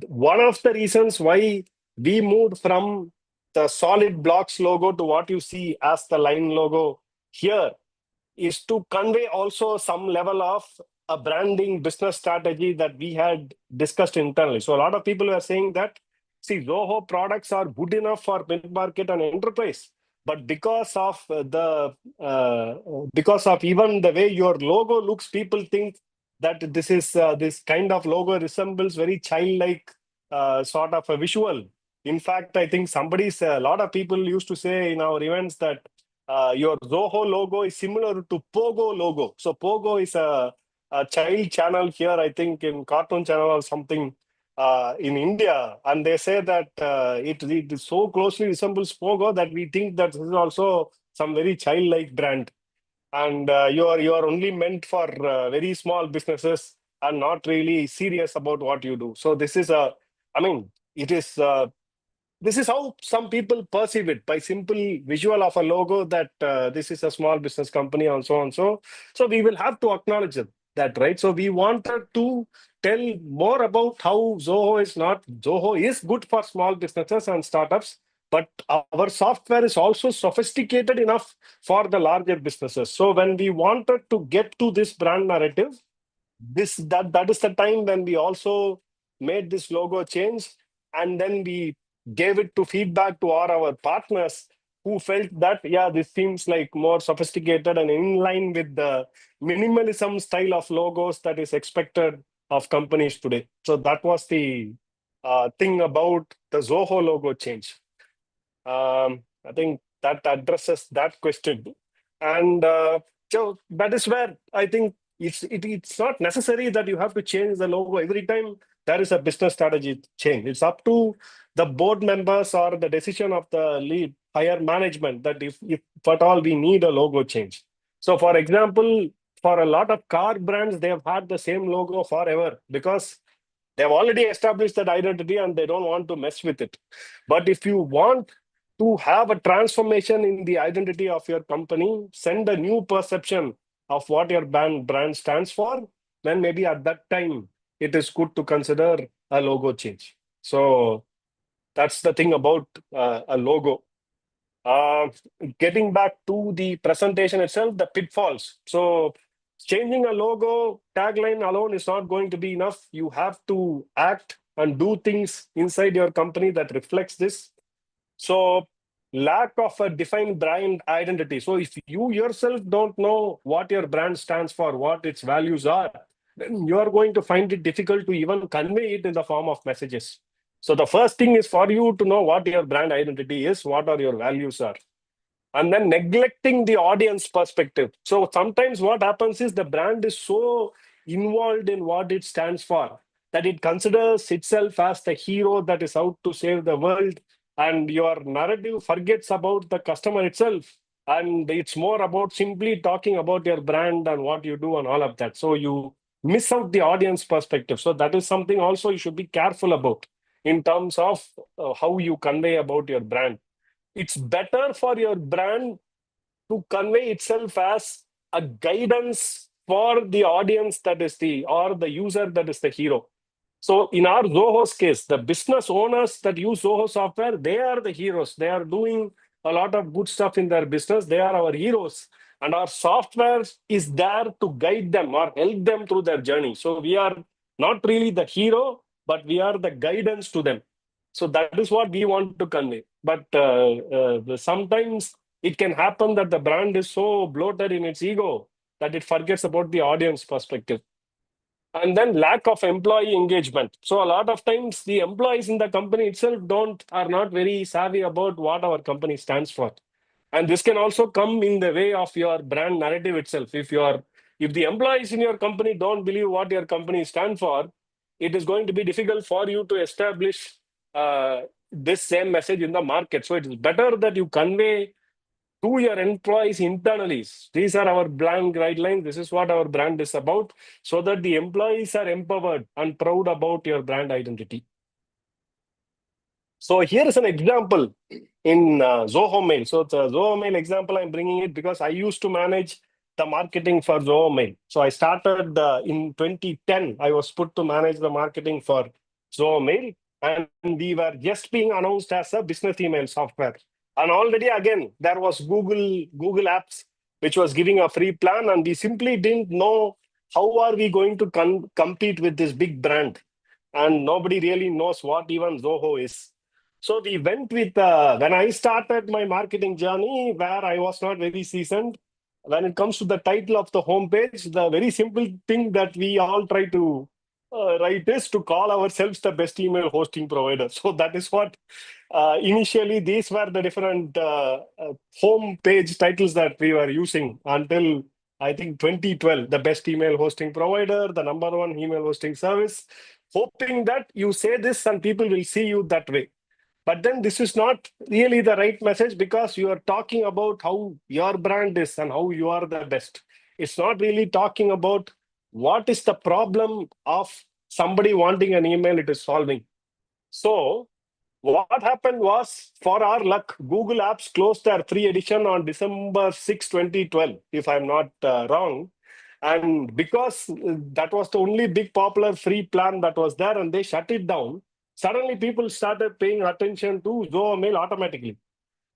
S2: one of the reasons why we moved from the solid blocks logo to what you see as the line logo here is to convey also some level of a branding business strategy that we had discussed internally. So a lot of people were saying that, see, Zoho products are good enough for mid-market and enterprise, but because of because of even the way your logo looks, people think that this is this kind of logo resembles very childlike sort of a visual. In fact, I think a lot of people used to say in our events that your Zoho logo is similar to Pogo logo. So Pogo is a child channel here, I think in Cartoon Channel or something in India. And they say that it so closely resembles Pogo that we think that this is also some very childlike brand. And you are only meant for very small businesses and not really serious about what you do. So this is it is this is how some people perceive it, by simple visual of a logo, that this is a small business company and so on. So we will have to acknowledge that, right? So we wanted to tell more about how Zoho is good for small businesses and startups, but our software is also sophisticated enough for the larger businesses. So when we wanted to get to this brand narrative, that is the time when we also made this logo change, and then we gave it to feedback to all our partners, who felt that, yeah, this seems like more sophisticated and in line with the minimalism style of logos that is expected of companies today. So that was the thing about the Zoho logo change. I think that addresses that question. And so that is where I think it's not necessary that you have to change the logo every time there is a business strategy change. It's up to the board members or the decision of the lead higher management that if at all we need a logo change. So for example, for a lot of car brands, they have had the same logo forever because they have already established that identity and they don't want to mess with it. But if you want to have a transformation in the identity of your company, send a new perception of what your brand stands for, then maybe at that time it is good to consider a logo change. So that's the thing about a logo. Getting back to the presentation itself, the pitfalls. So changing a logo tagline alone is not going to be enough. You have to act and do things inside your company that reflects this. So lack of a defined brand identity. So if you yourself don't know what your brand stands for, what its values are, then you are going to find it difficult to even convey it in the form of messages. So the first thing is for you to know what your brand identity is, what are your values are, and then neglecting the audience perspective. So sometimes what happens is the brand is so involved in what it stands for that it considers itself as the hero that is out to save the world, and your narrative forgets about the customer itself, and it's more about simply talking about your brand and what you do and all of that. So you miss out the audience perspective. So that is something also you should be careful about in terms of how you convey about your brand. It's better for your brand to convey itself as a guidance for the audience that is or the user that is the hero. So in our Zoho's case, the business owners that use Zoho software, they are the heroes. They are doing a lot of good stuff in their business. They are our heroes. And our software is there to guide them or help them through their journey. So we are not really the hero, but we are the guidance to them. So that is what we want to convey. But sometimes it can happen that the brand is so bloated in its ego that it forgets about the audience perspective. And then lack of employee engagement. So a lot of times the employees in the company itself are not very savvy about what our company stands for. And this can also come in the way of your brand narrative itself. If the employees in your company don't believe what your company stands for, it is going to be difficult for you to establish this same message in the market. So it is better that you convey to your employees internally. These are our brand guidelines. This is what our brand is about, so that the employees are empowered and proud about your brand identity. So here is an example in Zoho Mail. So it's a Zoho Mail example. I'm bringing it because I used to manage the marketing for Zoho Mail. So I started in 2010. I was put to manage the marketing for Zoho Mail, and we were just being announced as a business email software. And already, again, there was Google Apps, which was giving a free plan, and we simply didn't know how are we going to compete with this big brand. And nobody really knows what even Zoho is. So we went with, when I started my marketing journey, where I was not very seasoned, when it comes to the title of the homepage, the very simple thing that we all try to write is to call ourselves the best email hosting provider. So that is what initially these were the different home page titles that we were using until I think 2012, the best email hosting provider, the #1 email hosting service, hoping that you say this and people will see you that way. But then this is not really the right message, because you are talking about how your brand is and how you are the best. It's not really talking about what is the problem of somebody wanting an email it is solving. So what happened was, for our luck, Google Apps closed their free edition on December 6, 2012, if I'm not wrong. And because that was the only big popular free plan that was there and they shut it down, suddenly people started paying attention to Zoho Mail automatically.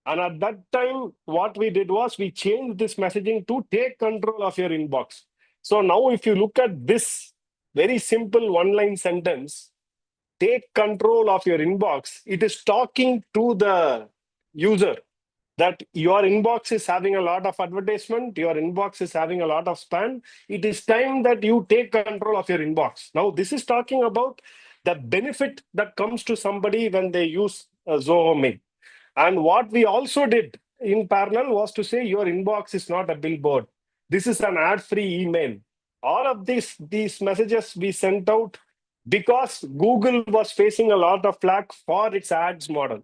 S2: And at that time, what we did was we changed this messaging to take control of your inbox. So now if you look at this very simple one-line sentence, take control of your inbox, it is talking to the user that your inbox is having a lot of advertisement, your inbox is having a lot of spam. It is time that you take control of your inbox. Now, this is talking about the benefit that comes to somebody when they use Zoho Mail. And what we also did in parallel was to say your inbox is not a billboard. This is an ad-free email. All of these messages we sent out because Google was facing a lot of flack for its ads model.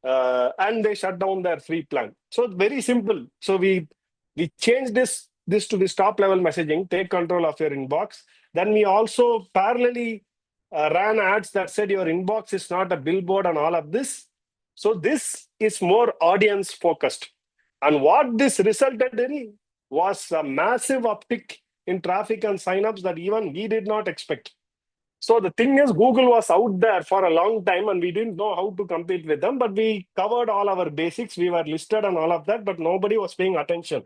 S2: And they shut down their free plan. So very simple. So we changed this to this top level messaging, take control of your inbox. Then we also parallelly ran ads that said your inbox is not a billboard and all of this. So this is more audience focused. And what this resulted in was a massive uptick in traffic and signups that even we did not expect. So the thing is, Google was out there for a long time and we didn't know how to compete with them, but we covered all our basics. We were listed and all of that, but nobody was paying attention.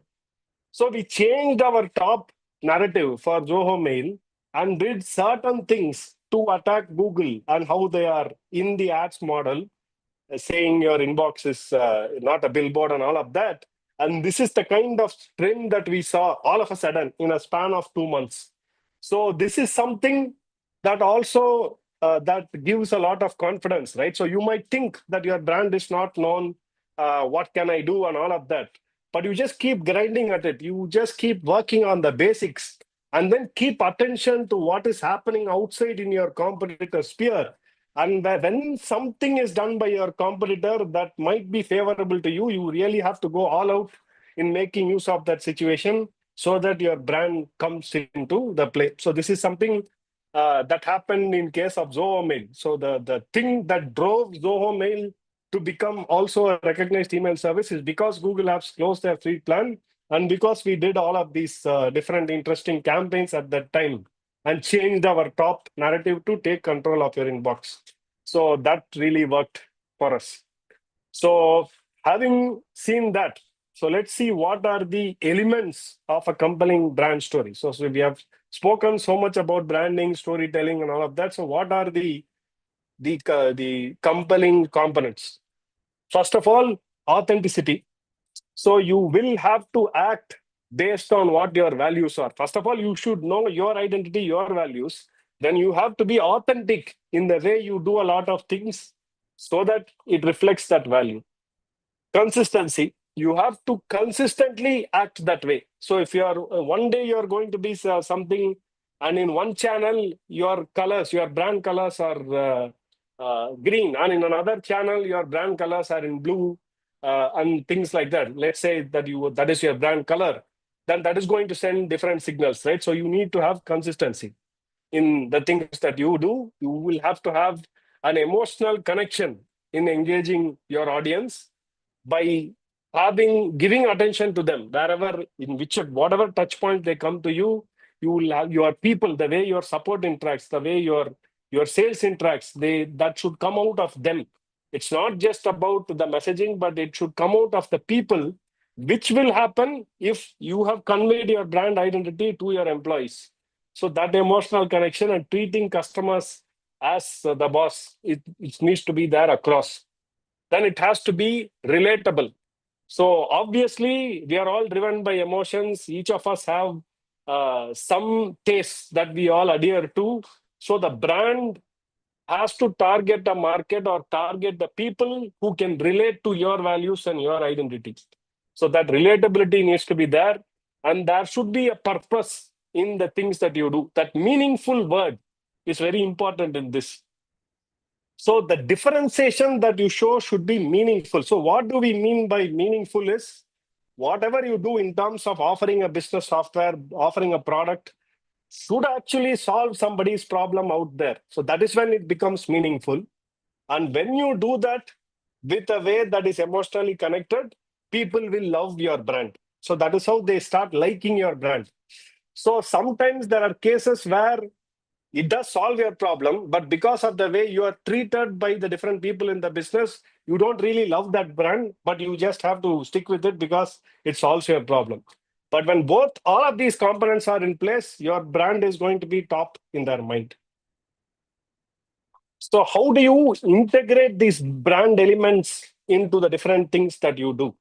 S2: So we changed our top narrative for Zoho Mail and did certain things to attack Google and how they are in the ads model, saying your inbox is not a billboard and all of that. And this is the kind of trend that we saw all of a sudden in a span of 2 months. So this is something that also that gives a lot of confidence, right? So you might think that your brand is not known, what can I do and all of that. But you just keep grinding at it. You just keep working on the basics and then keep attention to what is happening outside in your competitor sphere. And when something is done by your competitor that might be favorable to you, you really have to go all out in making use of that situation so that your brand comes into the play. So this is something that happened in case of Zoho Mail. So the thing that drove Zoho Mail to become also a recognized email service is because Google Apps closed their free plan and because we did all of these different interesting campaigns at that time and changed our top narrative to take control of your inbox. So that really worked for us. So having seen that, so let's see what are the elements of a compelling brand story. So we have spoken so much about branding, storytelling, and all of that. So what are the compelling components? First of all, authenticity. So you will have to act based on what your values are. First of all, you should know your identity, your values. Then you have to be authentic in the way you do a lot of things so that it reflects that value. Consistency. You have to consistently act that way. So if you are one day you're going to be something, and in one channel your colors, your brand colors are green, and in another channel your brand colors are in blue, and things like that. Let's say that is your brand color, then that is going to send different signals, right? So you need to have consistency in the things that you do. You will have to have an emotional connection in engaging your audience by giving attention to them wherever, whatever touch point they come to you. You will have your people, the way your support interacts, the way your sales interacts, that should come out of them. It's not just about the messaging, but it should come out of the people, which will happen if you have conveyed your brand identity to your employees. So that emotional connection and treating customers as the boss, it needs to be there across. Then it has to be relatable. So obviously, we are all driven by emotions. Each of us have some tastes that we all adhere to. So the brand has to target a market or target the people who can relate to your values and your identity. So that relatability needs to be there. And there should be a purpose in the things that you do. That meaningful word is very important in this. So the differentiation that you show should be meaningful. So what do we mean by meaningful is whatever you do in terms of offering a business software, offering a product, should actually solve somebody's problem out there. So that is when it becomes meaningful. And when you do that with a way that is emotionally connected, people will love your brand. So that is how they start liking your brand. So sometimes there are cases where it does solve your problem, but because of the way you are treated by the different people in the business, you don't really love that brand, but you just have to stick with it because it solves your problem. But when all of these components are in place, your brand is going to be top in their mind. So how do you integrate these brand elements into the different things that you do?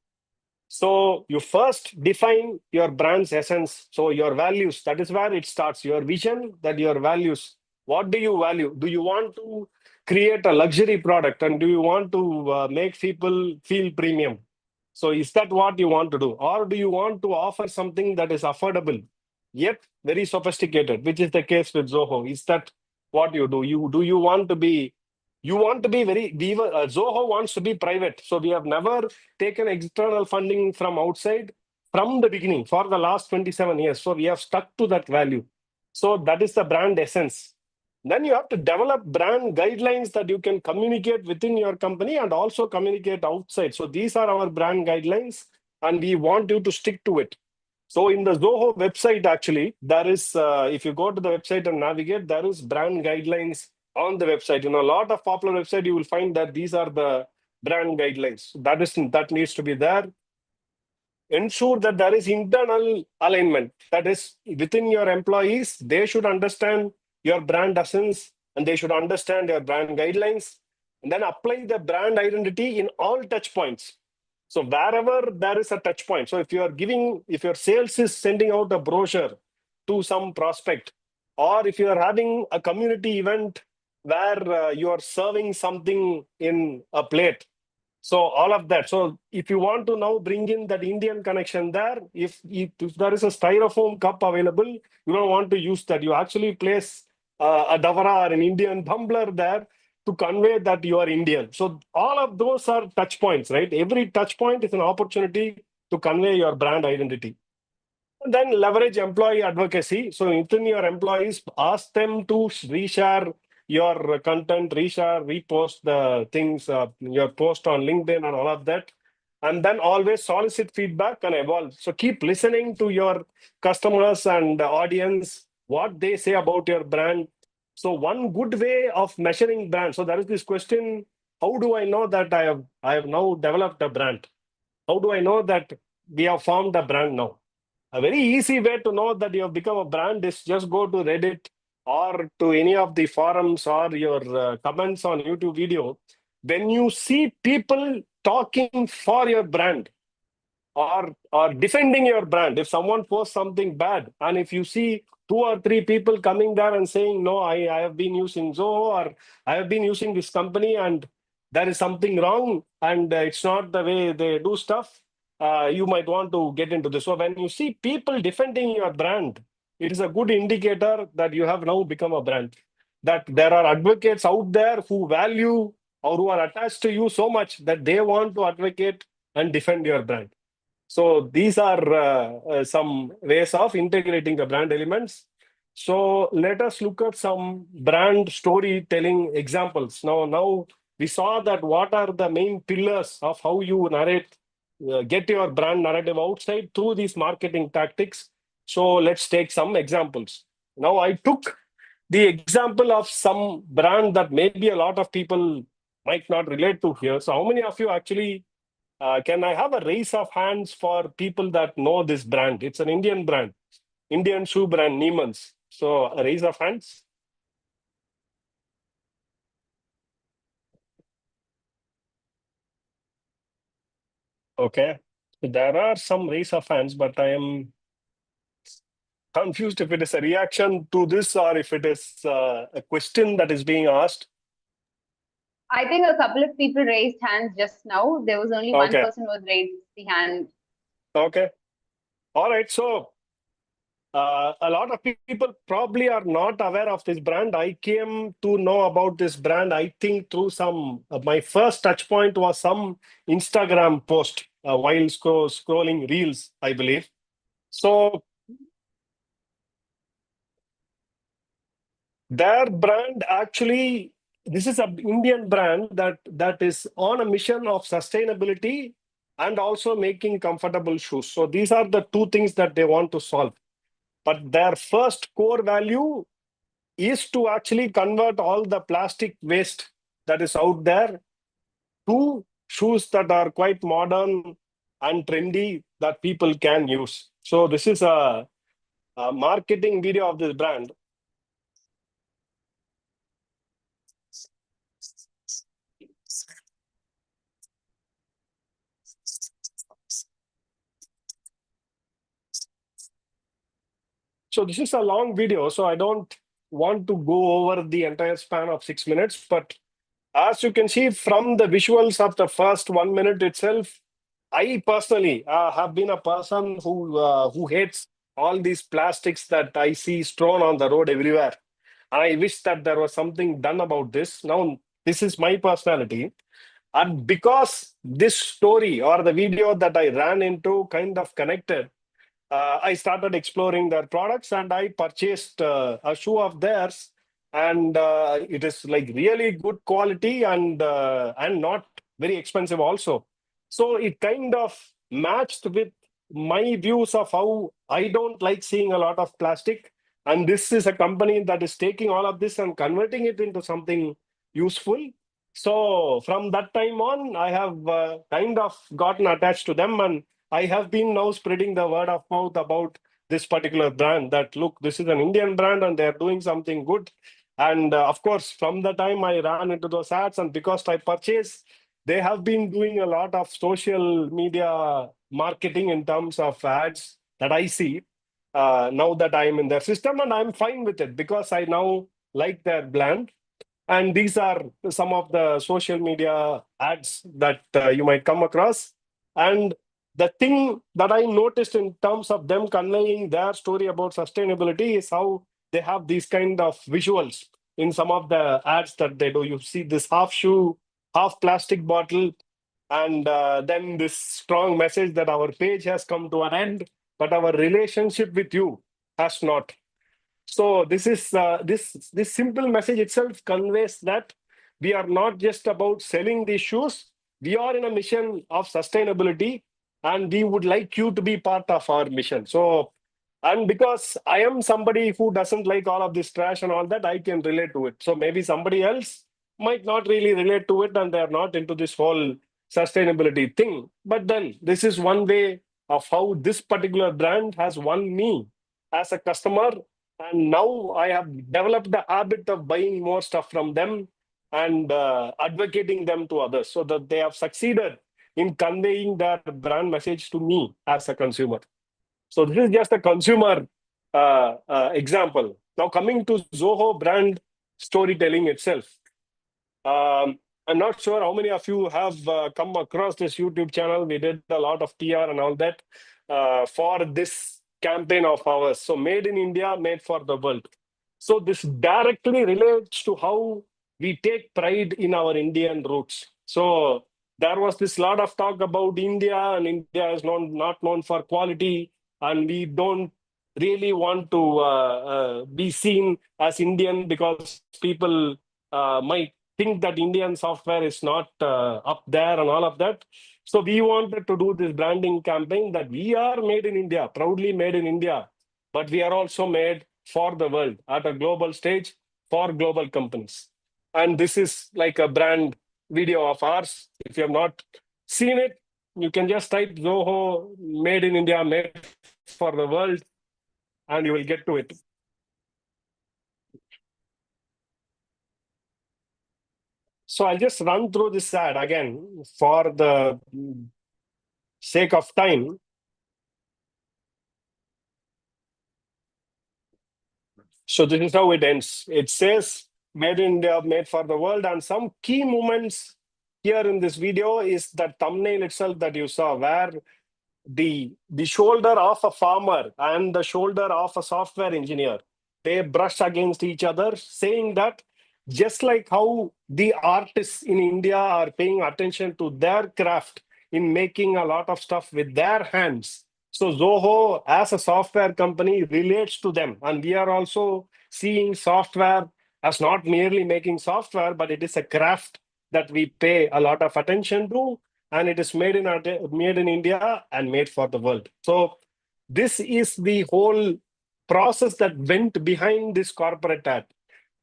S2: So you first define your brand's essence. So your values, that is where it starts. Your vision, that your values. What do you value? Do you want to create a luxury product and do you want to make people feel premium? So is that what you want to do? Or do you want to offer something that is affordable, yet very sophisticated, which is the case with Zoho? Is that what you do? You want to be Zoho wants to be private. So we have never taken external funding from outside from the beginning for the last 27 years. So we have stuck to that value. So that is the brand essence. Then you have to develop brand guidelines that you can communicate within your company and also communicate outside. So these are our brand guidelines and we want you to stick to it. So in the Zoho website, actually, there is, if you go to the website and navigate, there is brand guidelines on the website. A lot of popular websites, you will find that these are the brand guidelines. That needs to be there. Ensure that there is internal alignment. That is, within your employees, they should understand your brand essence, and they should understand your brand guidelines, and then apply the brand identity in all touch points. So wherever there is a touch point, so if your sales is sending out a brochure to some prospect, or if you are having a community event where you are serving something in a plate, so all of that. So if you want to now bring in that Indian connection there, if there is a styrofoam cup available, you don't want to use that. You actually place a davara or an Indian tumbler there to convey that you are Indian. So all of those are touch points, right? Every touch point is an opportunity to convey your brand identity. And then leverage employee advocacy. So within your employees, ask them to reshare your content, reshare, repost the things, your post on LinkedIn and all of that. And then always solicit feedback and evolve. So keep listening to your customers and audience, what they say about your brand. So one good way of measuring brand. So there is this question: how do I know that I have now developed a brand? How do I know that we have formed a brand now? A very easy way to know that you have become a brand is just go to Reddit or to any of the forums or your comments on YouTube video. When you see people talking for your brand, or defending your brand, if someone posts something bad, and if you see two or three people coming there and saying, no, I have been using Zoho, or I have been using this company and there is something wrong and it's not the way they do stuff, you might want to get into this. So when you see people defending your brand, it is a good indicator that you have now become a brand, that there are advocates out there who value or who are attached to you so much that they want to advocate and defend your brand. So these are some ways of integrating the brand elements. So let us look at some brand storytelling examples. Now we saw that what are the main pillars of how you narrate, get your brand narrative outside through these marketing tactics. So let's take some examples. Now I took the example of some brand that maybe a lot of people might not relate to here. So how many of you actually can I have a raise of hands for people that know this brand? It's an Indian brand, Indian shoe brand, Neiman's. So a raise of hands. Okay. There are some raise of hands, but I am confused if it is a reaction to this or if it is a question that is being asked.
S1: I think a couple of people raised hands just now. There was only one person who raised the hand.
S2: Okay. All right. So a lot of people probably are not aware of this brand. I came to know about this brand, I think, through some, my first touch point was some Instagram post while scrolling Reels, I believe. So their brand actually, this is an Indian brand that is on a mission of sustainability and also making comfortable shoes. So these are the two things that they want to solve. But their first core value is to actually convert all the plastic waste that is out there to shoes that are quite modern and trendy that people can use. So this is a marketing video of this brand. So this is a long video, so I don't want to go over the entire span of 6 minutes, but as you can see from the visuals of the first 1 minute itself, I personally have been a person who hates all these plastics that I see strewn on the road everywhere. And I wish that there was something done about this. Now, this is my personality. And because this story or the video that I ran into kind of connected, I started exploring their products and I purchased a shoe of theirs. And it is like really good quality and not very expensive also. So it kind of matched with my views of how I don't like seeing a lot of plastic. And this is a company that is taking all of this and converting it into something useful. So from that time on, I have kind of gotten attached to them, and I have been now spreading the word of mouth about this particular brand that, look, this is an Indian brand and they're doing something good. And of course, from the time I ran into those ads and because I purchased, they have been doing a lot of social media marketing in terms of ads that I see now that I'm in their system, and I'm fine with it because I now like their brand. And these are some of the social media ads that you might come across. And the thing that I noticed in terms of them conveying their story about sustainability is how they have these kind of visuals in some of the ads that they do. You see this half shoe, half plastic bottle, and then this strong message that our page has come to an end, but our relationship with you has not. So this is this simple message itself conveys that we are not just about selling these shoes. We are in a mission of sustainability, and we would like you to be part of our mission. So, and because I am somebody who doesn't like all of this trash and all that, I can relate to it. So maybe somebody else might not really relate to it, and they are not into this whole sustainability thing. But then this is one way of how this particular brand has won me as a customer, and now I have developed the habit of buying more stuff from them and advocating them to others so that they have succeeded in conveying their brand message to me as a consumer. So this is just a consumer example. Now coming to Zoho brand storytelling itself. I'm not sure how many of you have come across this YouTube channel. We did a lot of PR and all that for this campaign of ours. So made in India, made for the world. So this directly relates to how we take pride in our Indian roots. So there was this lot of talk about India, and India is not known for quality, and we don't really want to be seen as Indian because people might think that Indian software is not up there and all of that. So we wanted to do this branding campaign that we are made in India, proudly made in India, but we are also made for the world at a global stage for global companies. And this is like a brand video of ours. If you have not seen it, you can just type Zoho made in India, made for the world, and you will get to it. So I'll just run through this ad again for the sake of time. So this is how it ends. It says made in India, made for the world. And some key moments here in this video is the thumbnail itself that you saw, where the shoulder of a farmer and the shoulder of a software engineer, they brush against each other, saying that just like how the artists in India are paying attention to their craft in making a lot of stuff with their hands, so Zoho as a software company relates to them. And we are also seeing software as not merely making software, but it is a craft that we pay a lot of attention to, and it is made in India and made for the world. So this is the whole process that went behind this corporate ad.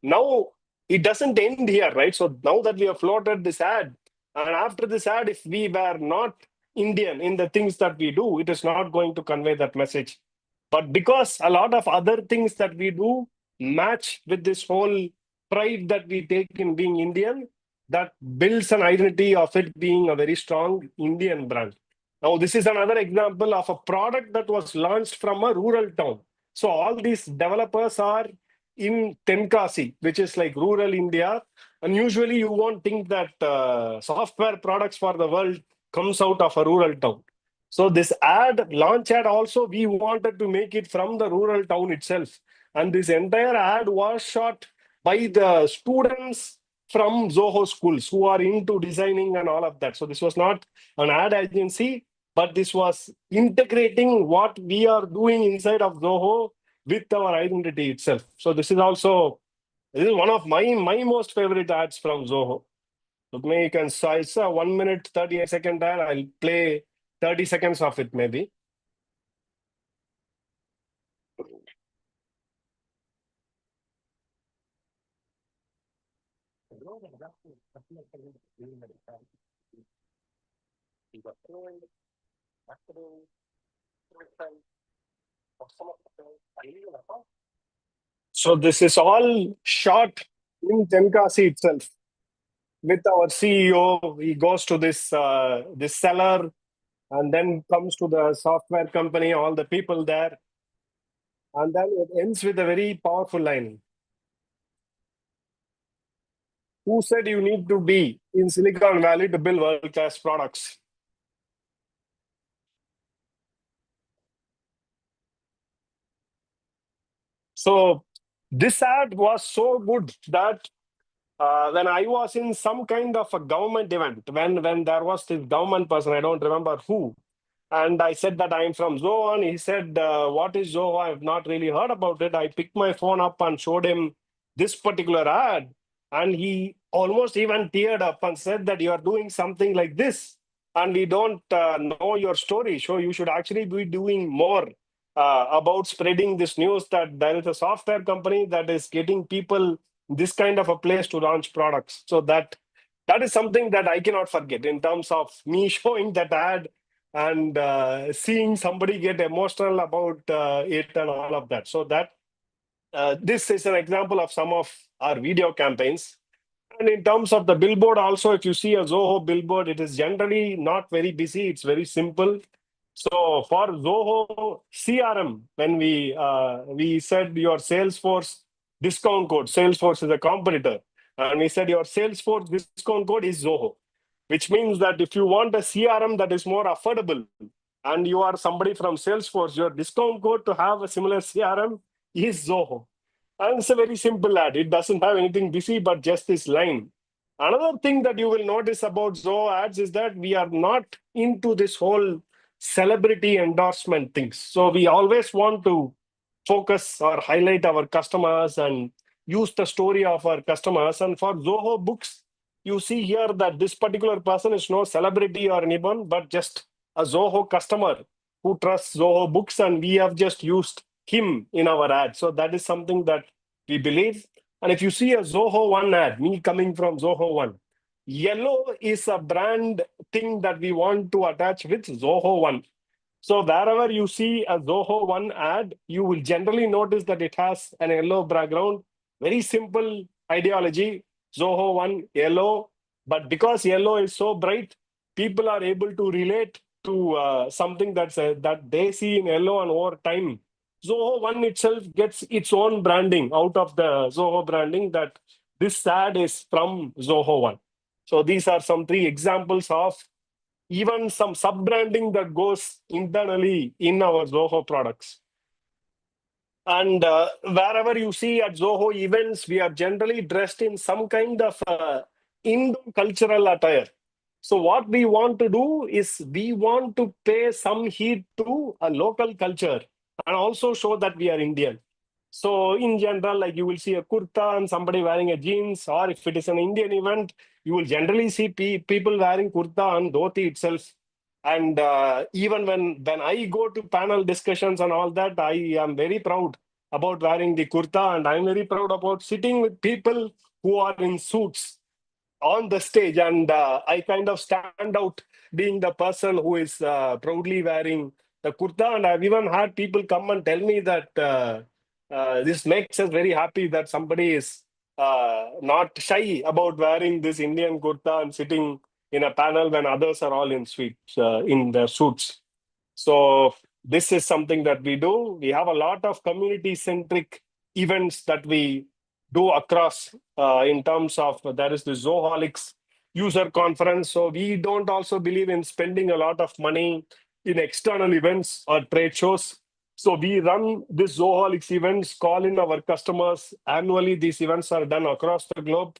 S2: Now it doesn't end here, right? So now that we have floated this ad, and after this ad, if we were not Indian in the things that we do, it is not going to convey that message. But because a lot of other things that we do match with this whole pride that we take in being Indian, that builds an identity of it being a very strong Indian brand. Now, this is another example of a product that was launched from a rural town. So all these developers are in Tenkasi, which is like rural India. And usually you won't think that software products for the world comes out of a rural town. So this launch ad also, we wanted to make it from the rural town itself. And this entire ad was shot by the students from Zoho schools who are into designing and all of that. So this was not an ad agency, but this was integrating what we are doing inside of Zoho with our identity itself. So this is one of my most favorite ads from Zoho. So maybe you can say it's a 1 minute 38-second ad. I'll play 30 seconds of it maybe. So this is all shot in Tenkasi itself with our CEO. He goes to this seller and then comes to the software company, all the people there, and then it ends with a very powerful line. Who said you need to be in Silicon Valley to build world-class products? So this ad was so good that when I was in some kind of a government event, when there was this government person, I don't remember who, and I said that I'm from Zoho, and he said, what is Zoho? I've not really heard about it. I picked my phone up and showed him this particular ad, and he almost even teared up and said that you are doing something like this, and we don't know your story. So you should actually be doing more about spreading this news that there is a software company that is getting people this kind of a place to launch products. So that is something that I cannot forget in terms of me showing that ad and seeing somebody get emotional about it and all of that. So that this is an example of some of our video campaigns. And in terms of the billboard also, if you see a Zoho billboard, it is generally not very busy. It's very simple. So for Zoho CRM, when we said your Salesforce discount code, Salesforce is a competitor, and we said your Salesforce discount code is Zoho, which means that if you want a CRM that is more affordable and you are somebody from Salesforce, your discount code to have a similar CRM is Zoho. And it's a very simple ad. It doesn't have anything busy, but just this line. Another thing that you will notice about Zoho ads is that we are not into this whole celebrity endorsement things. So we always want to focus or highlight our customers and use the story of our customers. And for Zoho books, you see here that this particular person is no celebrity or anyone, but just a Zoho customer who trusts Zoho books, and we have just used him in our ad. So that is something that we believe. And if you see a Zoho One ad, me coming from Zoho One, yellow is a brand thing that we want to attach with Zoho One. So wherever you see a Zoho One ad, you will generally notice that it has an yellow background. Very simple ideology. Zoho One, yellow. But because yellow is so bright, people are able to relate to something that they see in yellow, and over time, Zoho One itself gets its own branding out of the Zoho branding that this ad is from Zoho One. So these are some 3 examples of even some sub-branding that goes internally in our Zoho products. And wherever you see at Zoho events, we are generally dressed in some kind of Indo-cultural attire. So what we want to do is we want to pay some heed to a local culture and also show that we are Indian. So in general, like you will see a kurta and somebody wearing a jeans, or if it is an Indian event, you will generally see people wearing kurta and dhoti itself. And even when I go to panel discussions and all that, I am very proud about wearing the kurta, and I'm very proud about sitting with people who are in suits on the stage, and I kind of stand out being the person who is proudly wearing the kurta. And I've even had people come and tell me that this makes us very happy that somebody is not shy about wearing this Indian kurta and sitting in a panel when others are all in suits, in their suits. So this is something that we do. We have a lot of community-centric events that we do across in terms of there is the Zoholics user conference. So we don't also believe in spending a lot of money in external events or trade shows. So we run this Zoholics events, call in our customers annually. These events are done across the globe.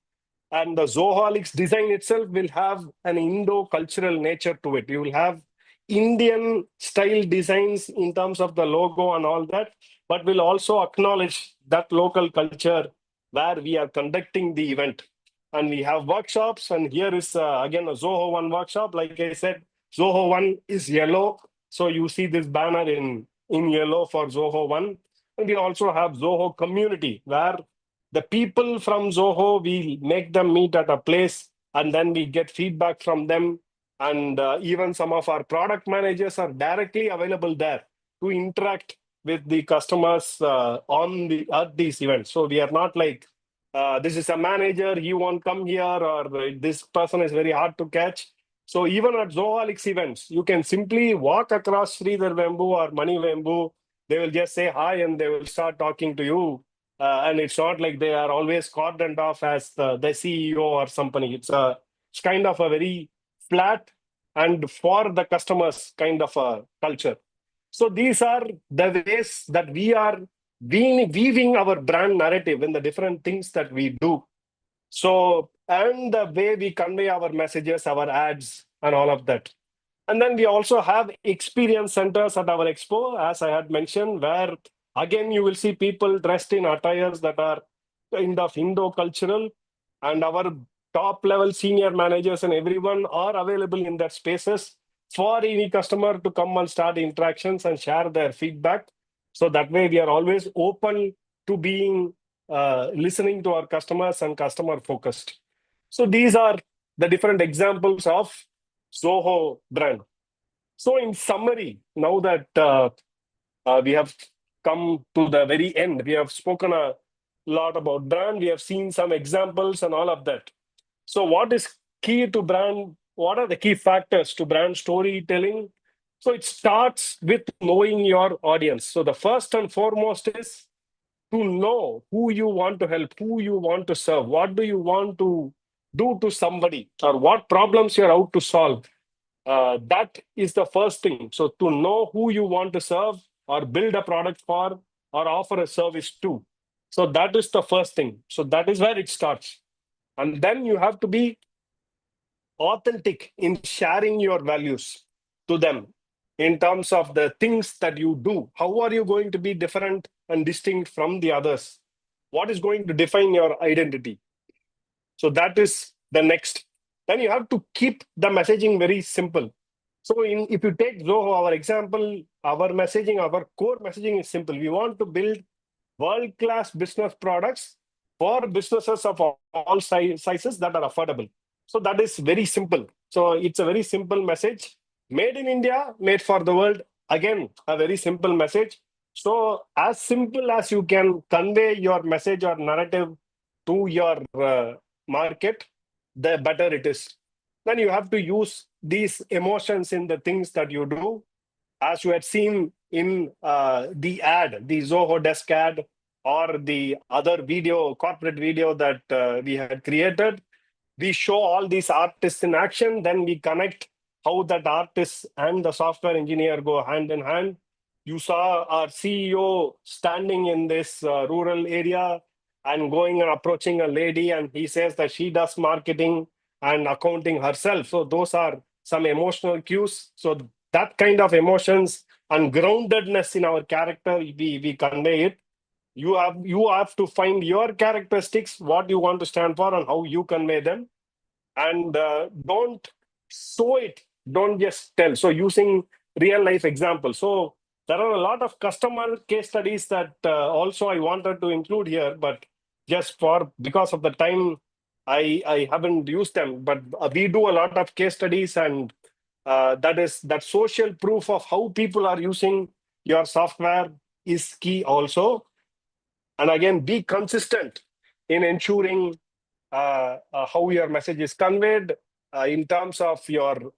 S2: And the Zoholics design itself will have an Indo-cultural nature to it. You will have Indian style designs in terms of the logo and all that, but will also acknowledge that local culture where we are conducting the event. And we have workshops, and here is again a Zoho One workshop. Like I said, Zoho One is yellow. So you see this banner in yellow for Zoho One. And we also have Zoho Community, where the people from Zoho, we make them meet at a place, and then we get feedback from them. And even some of our product managers are directly available there to interact with the customers at these events. So we are not like this is a manager, he won't come here, or this person is very hard to catch. So even at Zoholics events, you can simply walk across Sridhar Vembu or Mani Vembu. They will just say hi and they will start talking to you. And it's not like they are always cordoned off as the CEO or somebody. It's kind of a very flat and for the customers kind of a culture. So these are the ways that we are weaving our brand narrative in the different things that we do. So, and the way we convey our messages, our ads, and all of that. And then we also have experience centers at our expo, as I had mentioned, where again you will see people dressed in attires that are kind of Indo-cultural, and our top level senior managers and everyone are available in that spaces for any customer to come and start interactions and share their feedback. So that way we are always open to being listening to our customers and customer focused. So these are the different examples of Zoho brand. So in summary, now that we have come to the very end, we have spoken a lot about brand, we have seen some examples and all of that. So what is key to brand? What are the key factors to brand storytelling? So it starts with knowing your audience. So the first and foremost is to know who you want to help, who you want to serve, what do you want to do to somebody, or what problems you're out to solve. That is the first thing. So to know who you want to serve or build a product for or offer a service to. So that is the first thing. So that is where it starts. And then you have to be authentic in sharing your values to them in terms of the things that you do. How are you going to be different and distinct from the others? What is going to define your identity? So that is the next. Then you have to keep the messaging very simple. So if you take Zoho, our example, our messaging, our core messaging is simple. We want to build world-class business products for businesses of all sizes that are affordable. So that is very simple. So it's a very simple message. Made in India, made for the world. Again, a very simple message. So as simple as you can convey your message or narrative to your market, the better it is. Then you have to use these emotions in the things that you do. As you had seen in the ad, the Zoho desk ad, or the other video, corporate video that we had created, we show all these artists in action, then we connect how that artist and the software engineer go hand in hand. You saw our CEO standing in this rural area and going and approaching a lady, and he says that she does marketing and accounting herself. So those are some emotional cues. So that kind of emotions and groundedness in our character, we convey it. You have to find your characteristics, what you want to stand for, and how you convey them. And don't show it, don't just tell. So using real life examples. So there are a lot of customer case studies that also I wanted to include here, but just because of the time, I haven't used them. But we do a lot of case studies, and that social proof of how people are using your software is key also. And again, be consistent in ensuring how your message is conveyed in terms of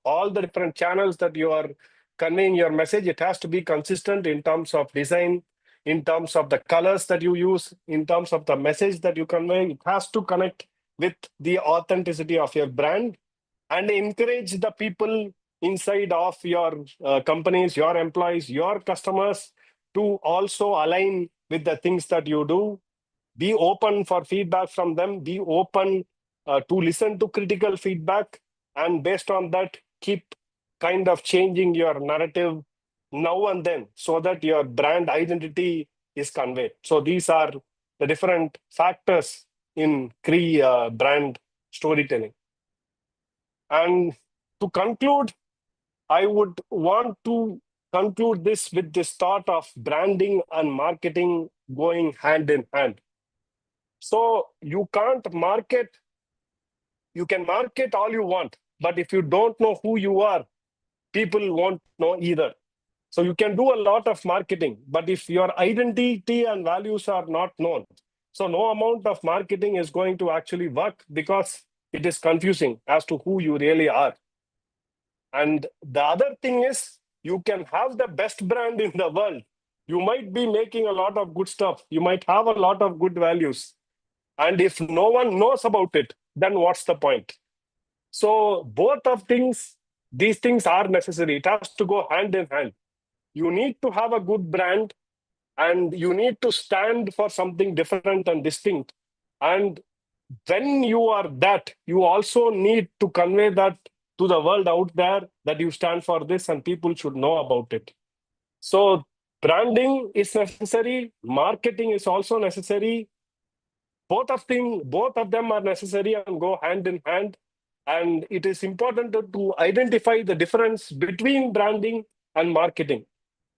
S2: all the different channels that you are conveying your message. It has to be consistent in terms of design, in terms of the colors that you use, in terms of the message that you convey. It has to connect with the authenticity of your brand, and encourage the people inside of your companies, your employees, your customers to also align with the things that you do. Be open for feedback from them. Be open to listen to critical feedback. And based on that, keep kind of changing your narrative now and then so that your brand identity is conveyed. So these are the different factors in brand storytelling. And to conclude, I would want to conclude this with this thought of branding and marketing going hand in hand. So you can't market, you can market all you want, but if you don't know who you are, people won't know either. So you can do a lot of marketing, but if your identity and values are not known, So no amount of marketing is going to actually work because it is confusing as to who you really are. And the other thing is, you can have the best brand in the world. You might be making a lot of good stuff. You might have a lot of good values. And if no one knows about it, then what's the point? So both of these things are necessary. It has to go hand in hand. You need to have a good brand and you need to stand for something different and distinct. And when you are that, you also need to convey that to the world out there that you stand for this and people should know about it. So branding is necessary, marketing is also necessary. Both of them are necessary and go hand in hand. And it is important to identify the difference between branding and marketing.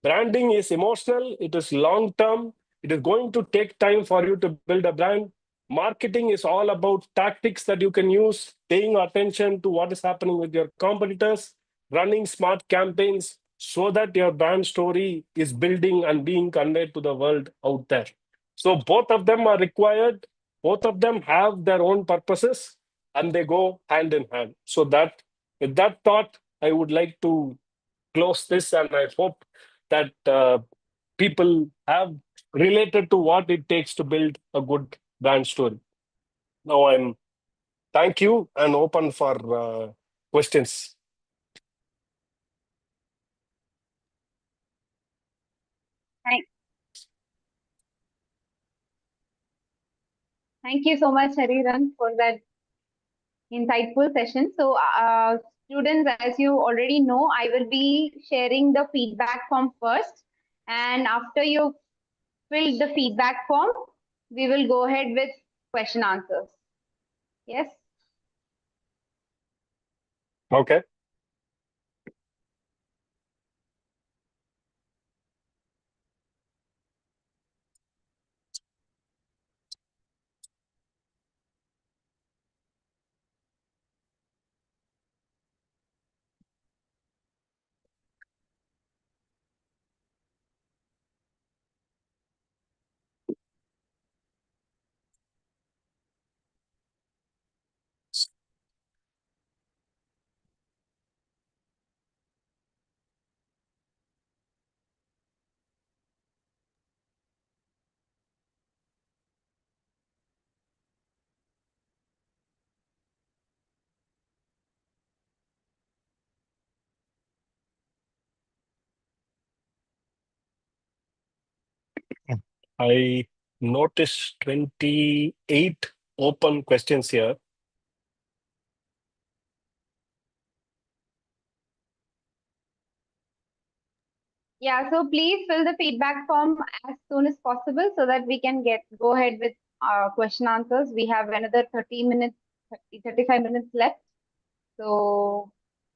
S2: Branding is emotional, it is long term, it is going to take time for you to build a brand. Marketing is all about tactics that you can use, paying attention to what is happening with your competitors, running smart campaigns so that your brand story is building and being conveyed to the world out there. So both of them are required, both of them have their own purposes, and they go hand in hand. So that with that thought, I would like to close this, and I hope that people have related to what it takes to build a good brand story. Now I'm thank you and open for questions.
S1: Thank you so much, Hariran, for that insightful session. So, students, as you already know, I will be sharing the feedback form first. And after you fill the feedback form, we will go ahead with question answers. Yes?
S2: Okay. I noticed 28 open questions here.
S1: Yeah, so please fill the feedback form as soon as possible so that we can go ahead with question answers. We have another 30 minutes, 35 minutes left. So,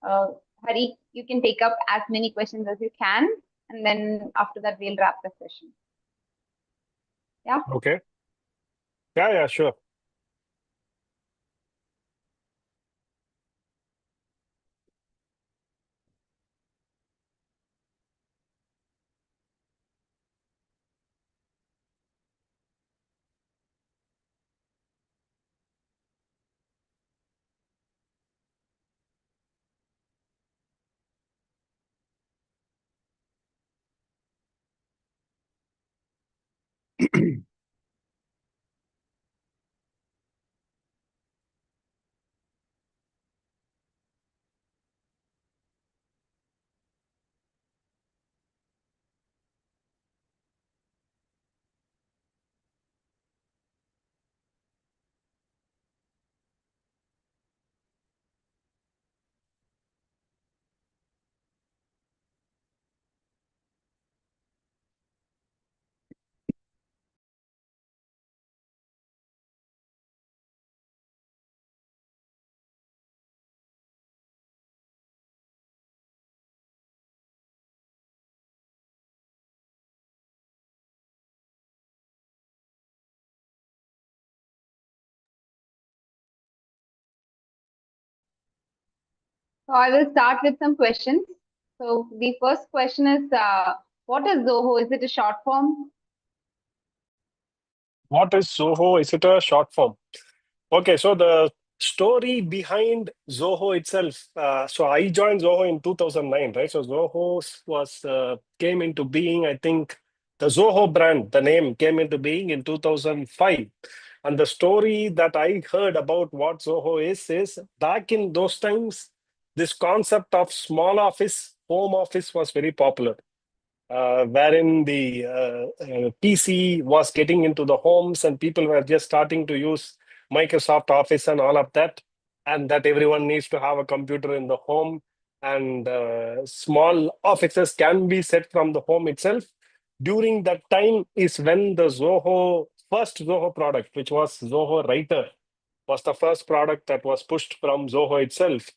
S1: uh, Hari, you can take up as many questions as you can, and then after that, we'll wrap the session. Yeah.
S2: Okay. Yeah, sure.
S1: So I will start with some questions. So the first question is, what is Zoho? Is it a short form?
S2: What is Zoho? Is it a short form? Okay, so the story behind Zoho itself. So I joined Zoho in 2009, right? So Zoho was came into being. I think the Zoho brand, the name came into being in 2005. And the story that I heard about what Zoho is back in those times, this concept of small office, home office was very popular, wherein the PC was getting into the homes and people were just starting to use Microsoft Office and all of that, and that everyone needs to have a computer in the home. And small offices can be set from the home itself. During that time is when the first Zoho product, which was Zoho Writer, was the first product that was pushed from Zoho itself.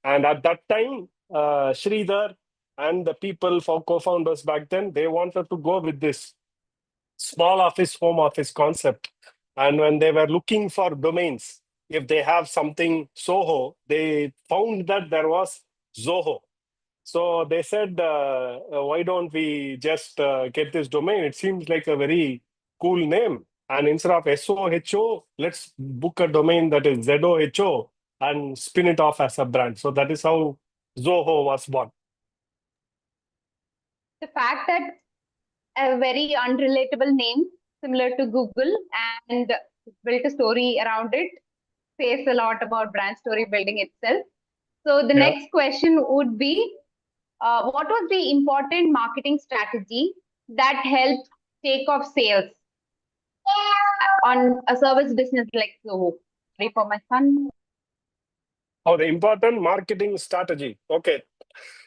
S2: And at that time, Sridhar and the people for co-founders back then, they wanted to go with this small office, home office concept. And when they were looking for domains, if they have something Soho, they found that there was Zoho. So they said, why don't we just get this domain? It seems like a very cool name. And instead of SOHO, let's book a domain that is ZOHO and spin it off as a brand. So that is how Zoho was born.
S1: The fact that a very unrelatable name, similar to Google, and built a story around it, says a lot about brand story building itself. So the next question would be, what was the important marketing strategy that helped take off sales on a service business like Zoho? Sorry for my son.
S2: Oh, the important marketing strategy. Okay.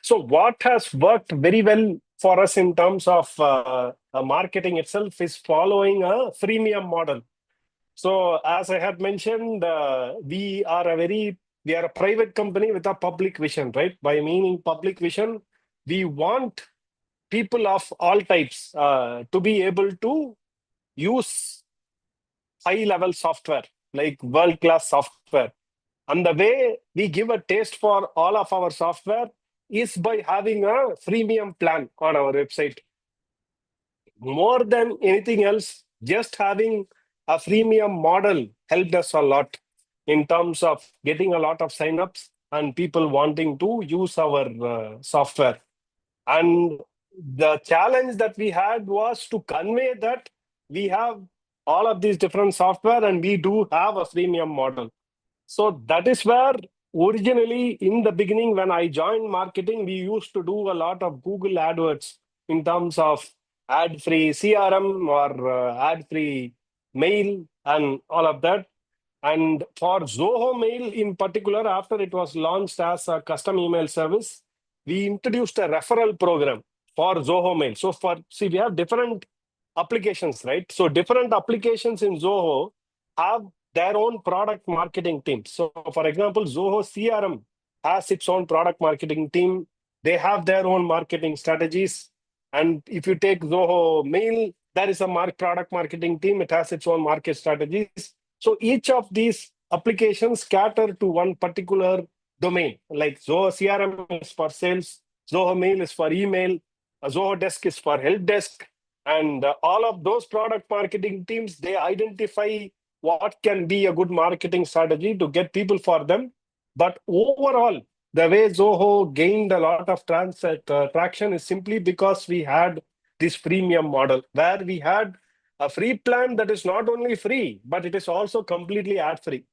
S2: So what has worked very well for us in terms of marketing itself is following a freemium model. So as I had mentioned, we are a private company with a public vision, right? By meaning public vision, we want people of all types to be able to use high-level software, like world-class software. And the way we give a taste for all of our software is by having a freemium plan on our website. More than anything else, just having a freemium model helped us a lot in terms of getting a lot of signups and people wanting to use our software. And the challenge that we had was to convey that we have all of these different software and we do have a freemium model. So that is where originally in the beginning, when I joined marketing, we used to do a lot of Google AdWords in terms of ad-free CRM or ad-free mail and all of that. And for Zoho Mail in particular, after it was launched as a custom email service, we introduced a referral program for Zoho Mail. So we have different applications, right? So different applications in Zoho have their own product marketing team. So for example, Zoho CRM has its own product marketing team. They have their own marketing strategies. And if you take Zoho Mail, there is a product marketing team. It has its own market strategies. So each of these applications cater to one particular domain. Like Zoho CRM is for sales, Zoho Mail is for email, Zoho Desk is for help desk. And all of those product marketing teams, they identify what can be a good marketing strategy to get people for them. But overall, the way Zoho gained a lot of traction is simply because we had this freemium model where we had a free plan that is not only free, but it is also completely ad-free.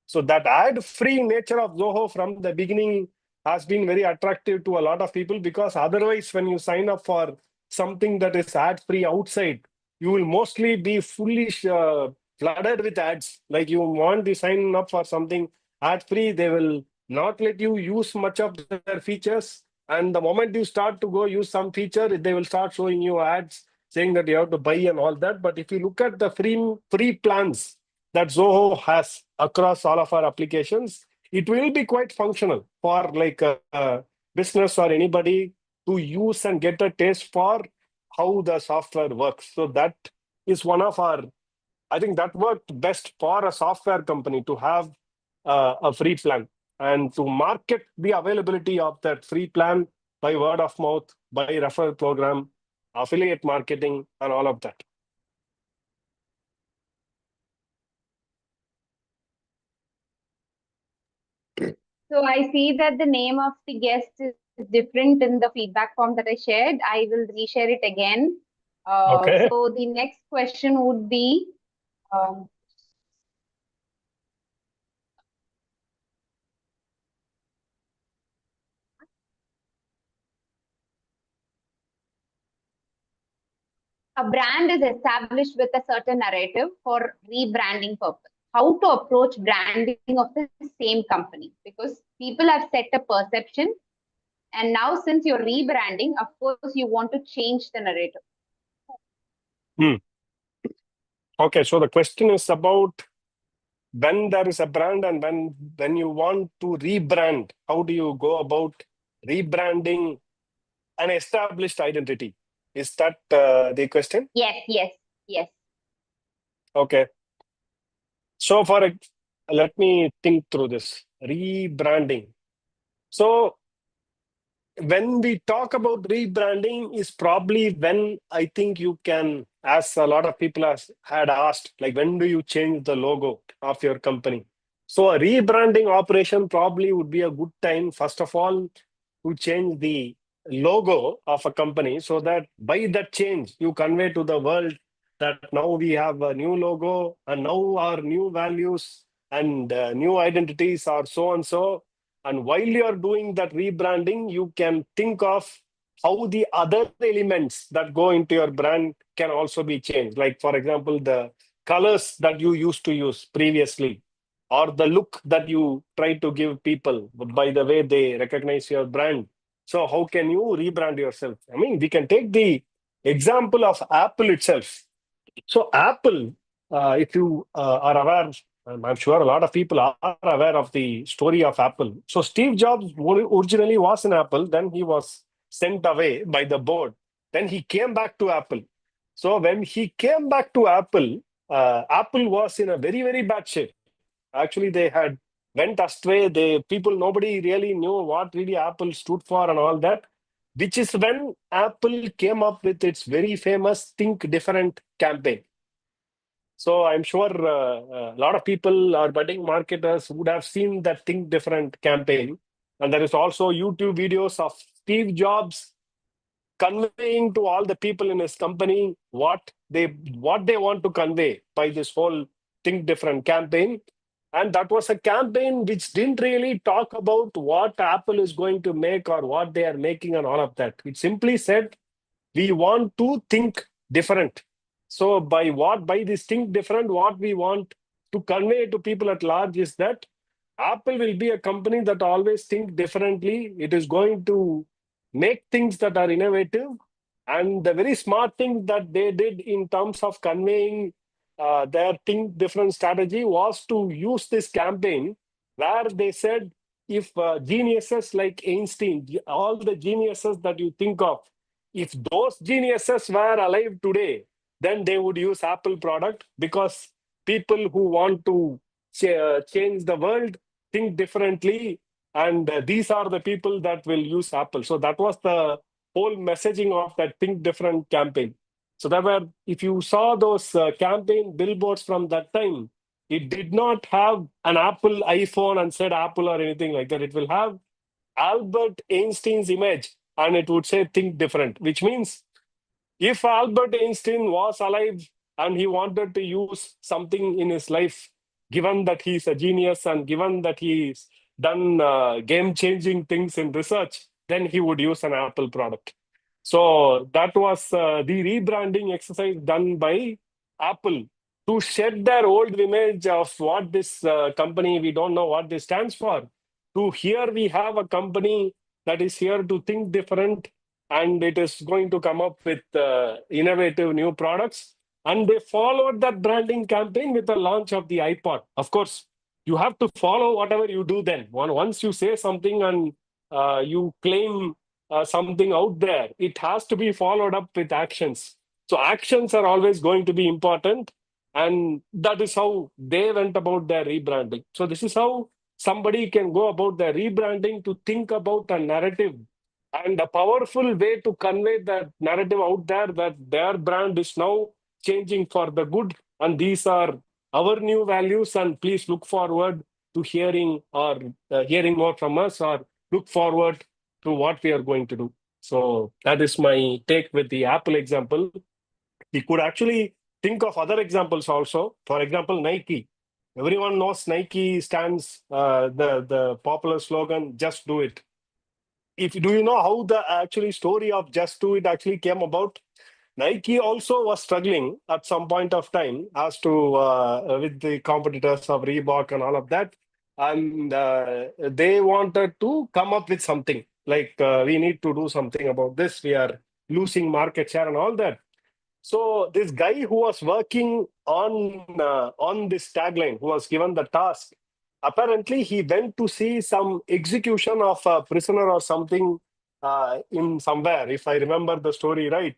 S2: So that ad-free nature of Zoho from the beginning has been very attractive to a lot of people, because otherwise when you sign up for something that is ad-free outside, you will mostly be fully flooded with ads. Like you want to sign up for something ad-free, they will not let you use much of their features. And the moment you start to go use some feature, they will start showing you ads saying that you have to buy and all that. But if you look at the free plans that Zoho has across all of our applications, it will be quite functional for like a business or anybody to use and get a taste for how the software works. So that is one of our, I think that worked best for a software company to have a free plan and to market the availability of that free plan by word of mouth, by referral program, affiliate marketing, and all of that.
S1: So I see that the name of the guest is different in the feedback form that I shared. I will reshare it again.
S2: Okay.
S1: So the next question would be, um, a brand is established with a certain narrative for rebranding purpose. How to approach branding of the same company? Because people have set a perception, and now since you're rebranding, of course, you want to change the narrative.
S2: Hmm. Okay, so the question is about when there is a brand and when you want to rebrand, how do you go about rebranding an established identity? Is that the question?
S1: Yes, yes, yes.
S2: Okay. So let me think through this. Rebranding. So when we talk about rebranding is probably when I think you can, as a lot of people had asked, like when do you change the logo of your company? So a rebranding operation probably would be a good time, first of all, to change the logo of a company so that by that change you convey to the world that now we have a new logo and now our new values and new identities are so and so. And while you are doing that rebranding, you can think of how the other elements that go into your brand can also be changed. Like, for example, the colors that you used to use previously, or the look that you try to give people by the way they recognize your brand. So, how can you rebrand yourself? I mean, we can take the example of Apple itself. So Apple, if you are aware, I'm sure a lot of people are aware of the story of Apple. So Steve Jobs originally was in Apple, then he was sent away by the board. Then he came back to Apple. So when he came back to Apple, Apple was in a very, very bad shape. Actually, they had went astray. Nobody really knew what really Apple stood for and all that. Which is when Apple came up with its very famous Think Different campaign. So I'm sure a lot of people or budding marketers would have seen that Think Different campaign. And there is also YouTube videos of Steve Jobs conveying to all the people in his company what they want to convey by this whole Think Different campaign. And that was a campaign which didn't really talk about what Apple is going to make or what they are making and all of that. It simply said, we want to think different. So by this think different, what we want to convey to people at large is that Apple will be a company that always think differently. It is going to make things that are innovative. And the very smart thing that they did in terms of conveying their think different strategy was to use this campaign where they said, if geniuses like Einstein, all the geniuses that you think of, if those geniuses were alive today, then they would use Apple product, because people who want to change the world think differently, and these are the people that will use Apple. So that was the whole messaging of that Think Different campaign. So that were, if you saw those campaign billboards from that time, it did not have an Apple iPhone and said Apple or anything like that. It will have Albert Einstein's image and it would say Think Different, which means if Albert Einstein was alive and he wanted to use something in his life, given that he's a genius and given that he's done game-changing things in research, then he would use an Apple product. So that was the rebranding exercise done by Apple to shed their old image of what this company, we don't know what this stands for. To here we have a company that is here to think different, and it is going to come up with innovative new products. And they followed that branding campaign with the launch of the iPod. Of course, you have to follow whatever you do then. Once you say something and you claim something out there, it has to be followed up with actions. So actions are always going to be important. And that is how they went about their rebranding. So this is how somebody can go about their rebranding, to think about a narrative and a powerful way to convey that narrative out there that their brand is now changing for the good. And these are our new values. And please look forward to hearing or hearing more from us or look forward to what we are going to do. So that is my take with the Apple example. We could actually think of other examples also. For example, Nike. Everyone knows Nike stands the popular slogan, just do it. Do you know how the actually story of just do it actually came about? Nike also was struggling at some point of time as to with the competitors of Reebok and all of that, and they wanted to come up with something like we need to do something about this. We are losing market share and all that. So this guy who was working on this tagline, who was given the task, apparently he went to see some execution of a prisoner or something in somewhere, if I remember the story right.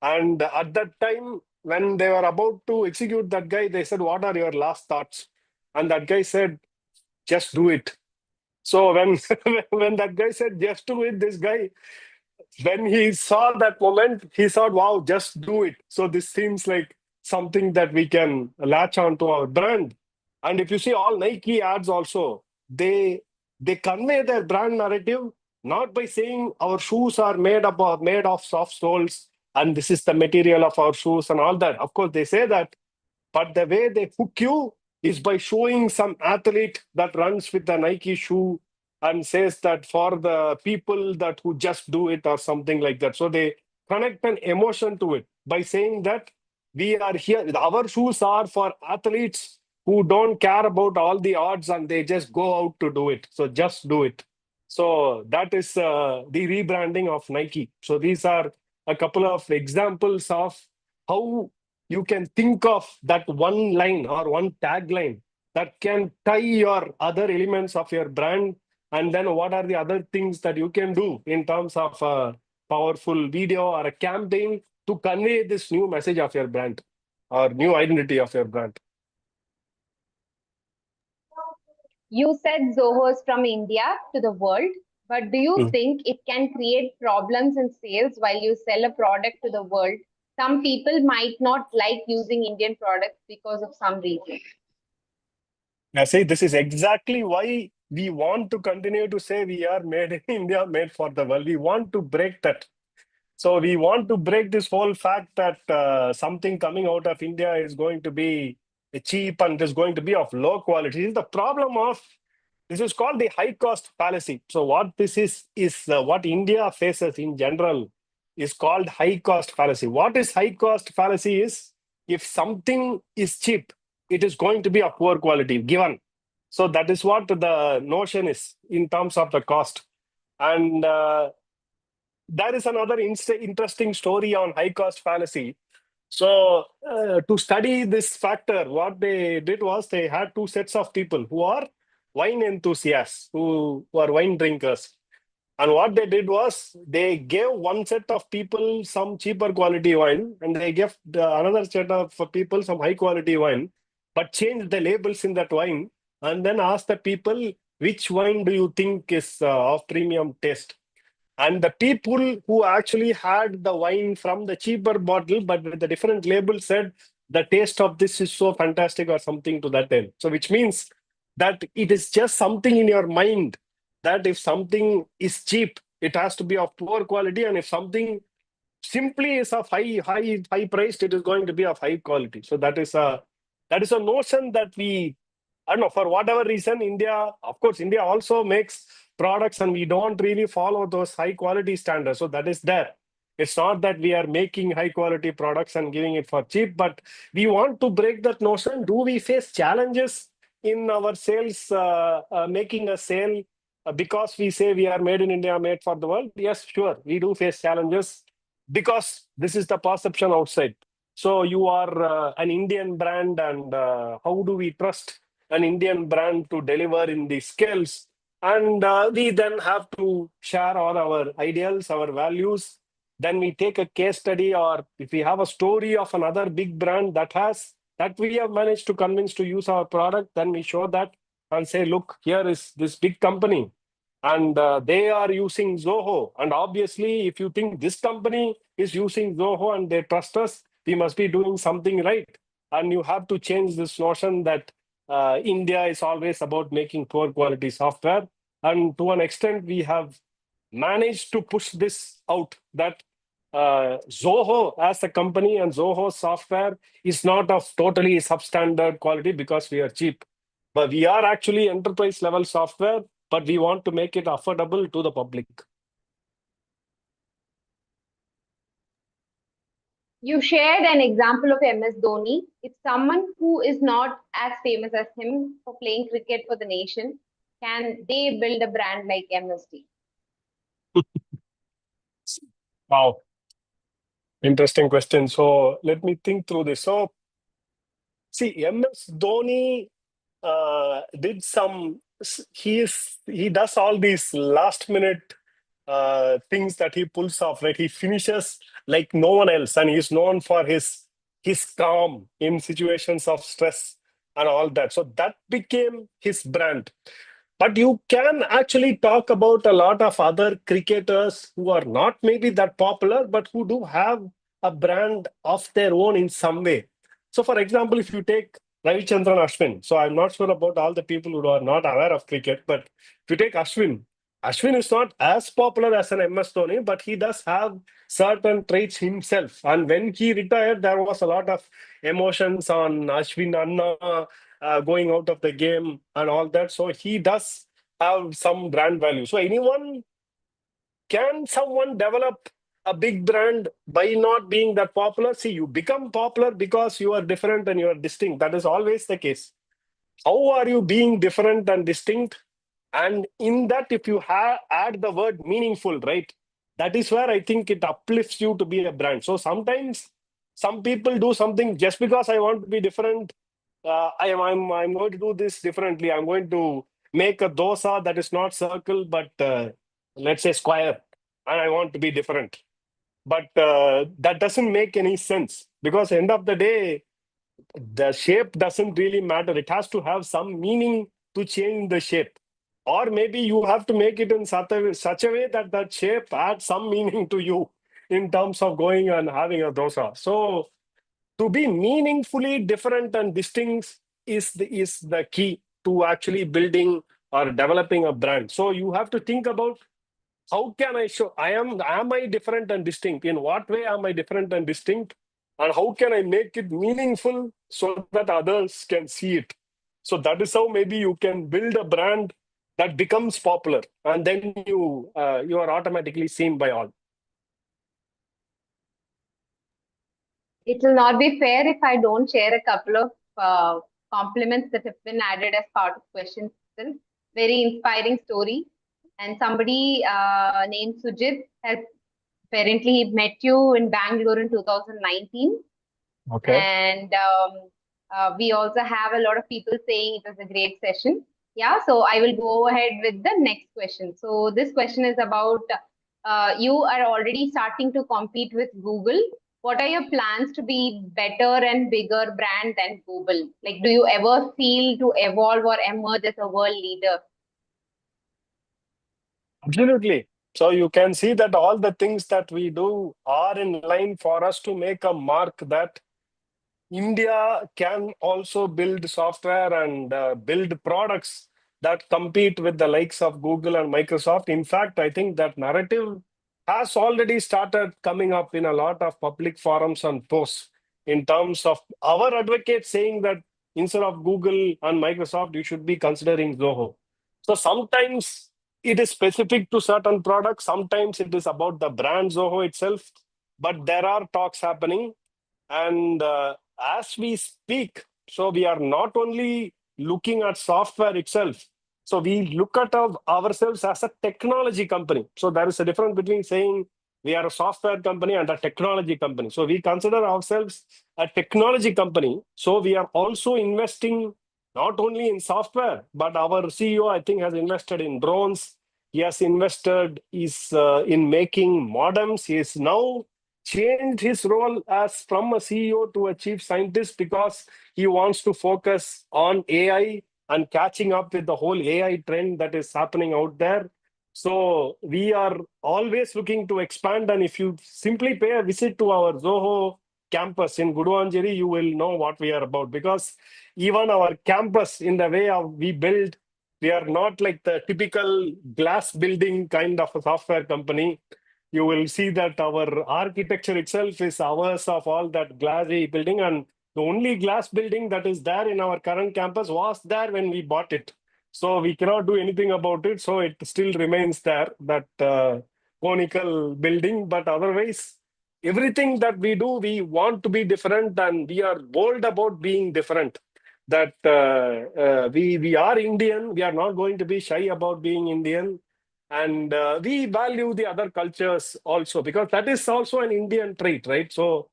S2: And at that time, when they were about to execute that guy, they said, "What are your last thoughts?" And that guy said, "Just do it." So when when that guy said, "Just do it," this guy, when he saw that moment, he thought, "Wow, just do it." So this seems like something that we can latch on to our brand. And if you see all Nike ads also, they convey their brand narrative not by saying our shoes are made of soft soles and this is the material of our shoes and all that. Of course, they say that, but the way they hook you is by showing some athlete that runs with the Nike shoe and says that for the people that who just do it or something like that. So they connect an emotion to it by saying that we are here. Our shoes are for athletes who don't care about all the odds and they just go out to do it. So just do it. So that is the rebranding of Nike. So these are a couple of examples of how you can think of that one line or one tagline that can tie your other elements of your brand. And then what are the other things that you can do in terms of a powerful video or a campaign to convey this new message of your brand or new identity of your brand?
S1: You said Zoho is from India to the world, but do you
S2: Mm.
S1: think it can create problems in sales while you sell a product to the world? Some people might not like using Indian products because of some reason.
S2: I say this is exactly why we want to continue to say we are made in India, made for the world. We want to break that. So we want to break this whole fact that something coming out of India is going to be cheap and is going to be of low quality. This is the problem of, this is called the high cost fallacy. So what this is what India faces in general is called high cost fallacy. What is high cost fallacy is, if something is cheap, it is going to be of poor quality given. So that is what the notion is in terms of the cost. And there is another interesting story on high cost fallacy. So to study this factor, what they did was they had two sets of people who are wine enthusiasts, who are wine drinkers. And what they did was they gave one set of people some cheaper quality wine and they gave another set of people some high quality wine, but changed the labels in that wine and then asked the people, which wine do you think is of premium taste? And the people who actually had the wine from the cheaper bottle, but with a different label, said the taste of this is so fantastic or something to that end. So which means that it is just something in your mind that if something is cheap, it has to be of poor quality. And if something simply is of high priced, it is going to be of high quality. So that is a notion that we, I don't know, for whatever reason, India, of course, India also makes products and we don't really follow those high quality standards. So that is there. It's not that we are making high quality products and giving it for cheap, but we want to break that notion. Do we face challenges in our sales, making a sale because we say we are made in India, made for the world? Yes, sure. We do face challenges because this is the perception outside. So you are an Indian brand, and how do we trust an Indian brand to deliver in the skills? And we then have to share all our ideals, our values. Then we take a case study, or if we have a story of another big brand that we have managed to convince to use our product, then we show that and say, look, here is this big company and they are using Zoho. And obviously, if you think this company is using Zoho and they trust us, we must be doing something right. And you have to change this notion that India is always about making poor quality software. And to an extent, we have managed to push this out that Zoho as a company and Zoho software is not of totally substandard quality because we are cheap. But we are actually enterprise level software, but we want to make it affordable to the public.
S1: You shared an example of MS Dhoni. If someone who is not as famous as him for playing cricket for the nation, can they build a brand like MSD?
S2: Wow. Interesting question. So let me think through this. So, see, MS Dhoni did some. He does all these last minute things that he pulls off. Right, he finishes like no one else, and he's known for his calm in situations of stress and all that. So that became his brand. But you can actually talk about a lot of other cricketers who are not maybe that popular, but who do have a brand of their own in some way. So, for example, if you take Ravichandran Ashwin, so I'm not sure about all the people who are not aware of cricket, but if you take Ashwin, Ashwin is not as popular as an MS Dhoni, but he does have certain traits himself. And when he retired, there was a lot of emotions on Ashwin Anna going out of the game and all that. So he does have some brand value. So can someone develop a big brand by not being that popular? See, you become popular because you are different and you are distinct. That is always the case. How are you being different and distinct? And in that, if you add the word meaningful, right, that is where I think it uplifts you to be a brand. So sometimes some people do something just because I want to be different. I'm going to do this differently. I'm going to make a dosa that is not circle, but let's say square, and I want to be different. But that doesn't make any sense because end of the day, the shape doesn't really matter. It has to have some meaning to change the shape. Or maybe you have to make it in such a way that that shape adds some meaning to you in terms of going and having a dosa. So to be meaningfully different and distinct is the key to actually building or developing a brand. So you have to think about how can I show am I different and distinct? In what way am I different and distinct? And how can I make it meaningful so that others can see it? So that is how maybe you can build a brand that becomes popular, and then you are automatically seen by all.
S1: It will not be fair if I don't share a couple of compliments that have been added as part of questions. Very inspiring story. And somebody named Sujit has apparently met you in Bangalore in 2019.
S2: Okay.
S1: And we also have a lot of people saying it was a great session. Yeah, so I will go ahead with the next question. So this question is about you are already starting to compete with Google. What are your plans to be better and bigger brand than Google? Like, do you ever feel to evolve or emerge as a world leader?
S2: Absolutely. So you can see that all the things that we do are in line for us to make a mark that India can also build software and build products that compete with the likes of Google and Microsoft. In fact, I think that narrative has already started coming up in a lot of public forums and posts in terms of our advocates saying that instead of Google and Microsoft, you should be considering Zoho. So sometimes it is specific to certain products, sometimes it is about the brand Zoho itself, but there are talks happening. And as we speak, so we are not only looking at software itself, so we look at ourselves as a technology company. So there is a difference between saying we are a software company and a technology company. So we consider ourselves a technology company. So we are also investing not only in software, but our CEO, I think, has invested in drones. He has invested in making modems. He is now changed his role as from a CEO to a chief scientist because he wants to focus on AI and catching up with the whole AI trend that is happening out there. So we are always looking to expand. And if you simply pay a visit to our Zoho campus in Guduvanjeri, you will know what we are about, because even our campus, in the way of we build, we are not like the typical glass building kind of a software company. You will see that our architecture itself is ours of all that glassy building, and the only glass building that is there in our current campus was there when we bought it. So we cannot do anything about it. So it still remains there, that conical building. But otherwise, everything that we do, we want to be different, and we are bold about being different. That we are Indian. We are not going to be shy about being Indian, and we value the other cultures also, because that is also an Indian trait, right? So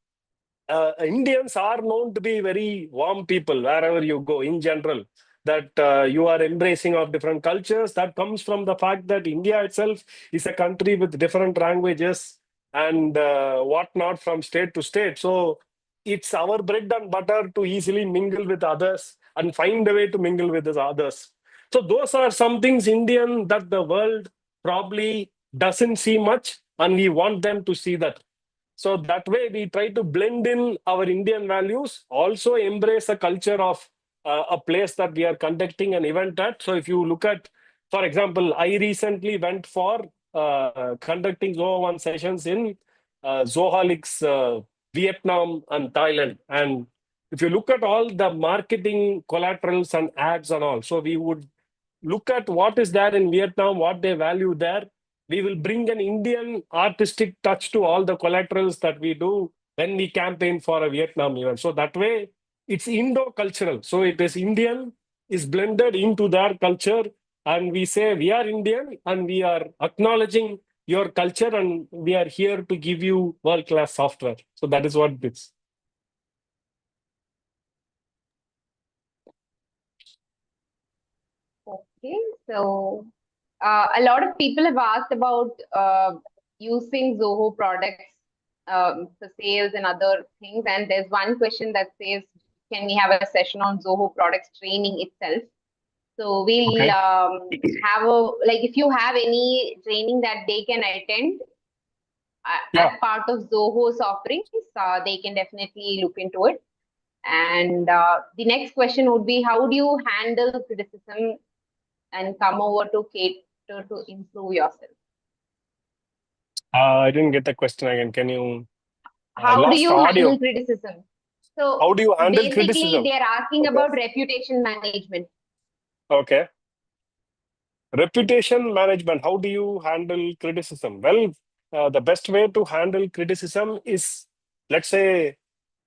S2: Indians are known to be very warm people wherever you go in general. That you are embracing of different cultures. That comes from the fact that India itself is a country with different languages and whatnot from state to state. So it's our bread and butter to easily mingle with others and find a way to mingle with the others. So those are some things Indian that the world probably doesn't see much, and we want them to see that. So that way, we try to blend in our Indian values, also embrace a culture of a place that we are conducting an event at. So if you look at, for example, I recently went for conducting Zoho One sessions in Zoholic's Vietnam and Thailand. And if you look at all the marketing collaterals and ads and all, so we would look at what is there in Vietnam, what they value there. We will bring an Indian artistic touch to all the collaterals that we do when we campaign for a Vietnam event. So that way, it's Indo-cultural. So it is Indian, is blended into their culture, and we say we are Indian and we are acknowledging your culture, and we are here to give you world-class software. So that is what it is.
S1: Okay, so a lot of people have asked about using Zoho products for sales and other things. And there's one question that says, can we have a session on Zoho products training itself? So we'll
S2: Okay.
S1: have a, like, if you have any training that they can attend as part of Zoho's offerings, they can definitely look into it. And the next question would be, how do you handle criticism and come over to cater to improve yourself?
S2: I didn't get the question again. Can you? I
S1: How do
S2: lost
S1: you
S2: audio.
S1: handle criticism? So
S2: How do you handle
S1: basically,
S2: criticism?
S1: they're asking
S2: Okay.
S1: about reputation management.
S2: Okay. Reputation management. How do you handle criticism? Well, the best way to handle criticism is, let's say,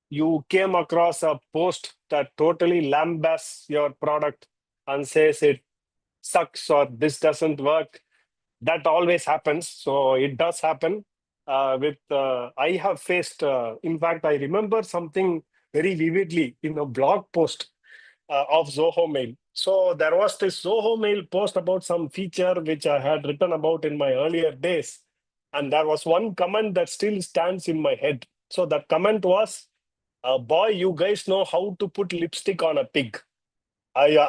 S2: you came across a post that totally lambasts your product and says it sucks or this doesn't work. That always happens. So it does happen. I have faced, in fact, I remember something very vividly in a blog post of Zoho Mail. So there was this Zoho Mail post about some feature which I had written about in my earlier days. And there was one comment that still stands in my head. So that comment was, boy, you guys know how to put lipstick on a pig. I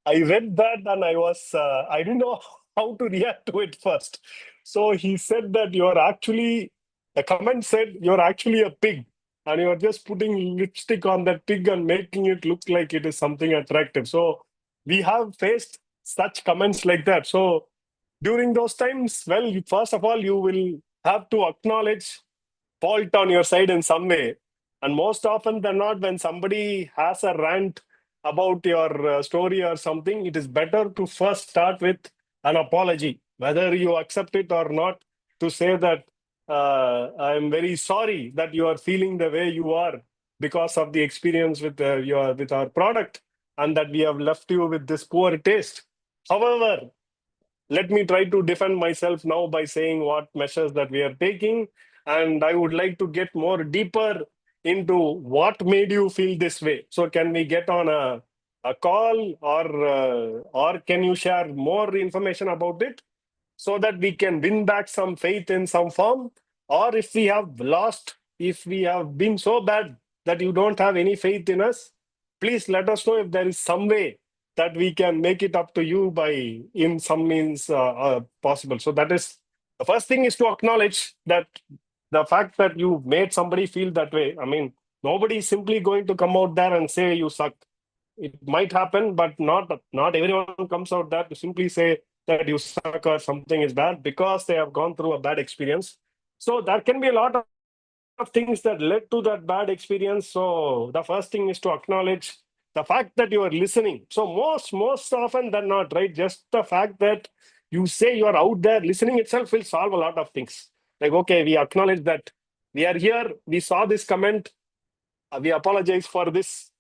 S2: I read that and I didn't know how to react to it first. So he said that the comment said you're actually a pig and you're just putting lipstick on that pig and making it look like it is something attractive. So we have faced such comments like that. So during those times, well, first of all, you will have to acknowledge fault on your side in some way. And most often than not, when somebody has a rant about your story or something, it is better to first start with an apology, whether you accept it or not, to say that I'm very sorry that you are feeling the way you are because of the experience with with our product, and that we have left you with this poor taste. However, let me try to defend myself now by saying what measures that we are taking. And I would like to get more deeper into what made you feel this way. So can we get on a call, or can you share more information about it so that we can win back some faith in some form? Or if we have lost, if we have been so bad that you don't have any faith in us, please let us know if there is some way that we can make it up to you by in some means possible. So that is the first thing, is to acknowledge that the fact that you made somebody feel that way, I mean, nobody is simply going to come out there and say you suck. It might happen, but not everyone comes out there to simply say that you suck or something is bad because they have gone through a bad experience. So there can be a lot of things that led to that bad experience. So the first thing is to acknowledge the fact that you are listening. So most often than not, right? Just the fact that you say you are out there listening itself will solve a lot of things. Like, okay, we acknowledge that we are here. We saw this comment. We apologize for this,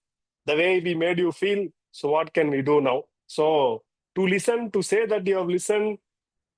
S2: the way we made you feel. So what can we do now? So to listen, to say that you have listened,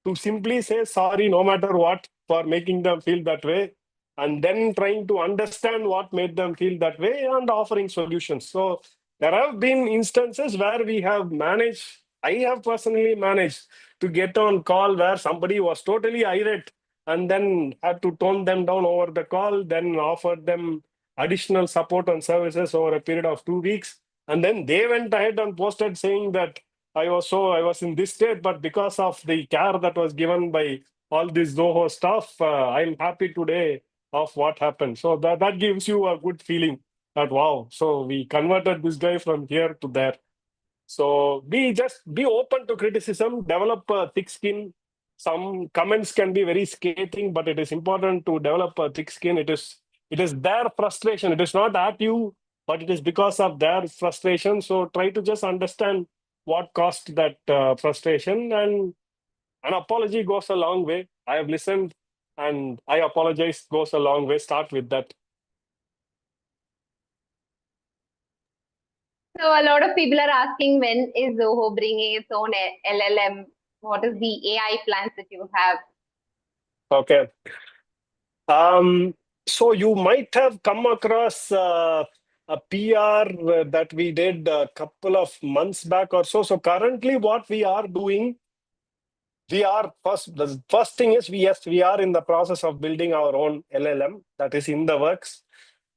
S2: to simply say sorry no matter what for making them feel that way, and then trying to understand what made them feel that way and offering solutions. So there have been instances where we have managed, I have personally managed to get on call where somebody was totally irate and then had to tone them down over the call, then offered them additional support and services over a period of 2 weeks. And then they went ahead and posted saying that I was in this state, but because of the care that was given by all this Zoho stuff, I'm happy today of what happened. So that gives you a good feeling that, wow, so we converted this guy from here to there. So be open to criticism, develop a thick skin. Some comments can be very scathing, but it is important to develop a thick skin. It is their frustration. It is not at you, but it is because of their frustration. So try to just understand what caused that frustration, and an apology goes a long way. I have listened and I apologize goes a long way. Start with that.
S1: So a lot of people are asking, when is Zoho bringing its own LLM? What is the AI plans that you have?
S2: Okay. So you might have come across a PR that we did a couple of months back or so. So currently what we are doing, the first thing is we are in the process of building our own LLM that is in the works.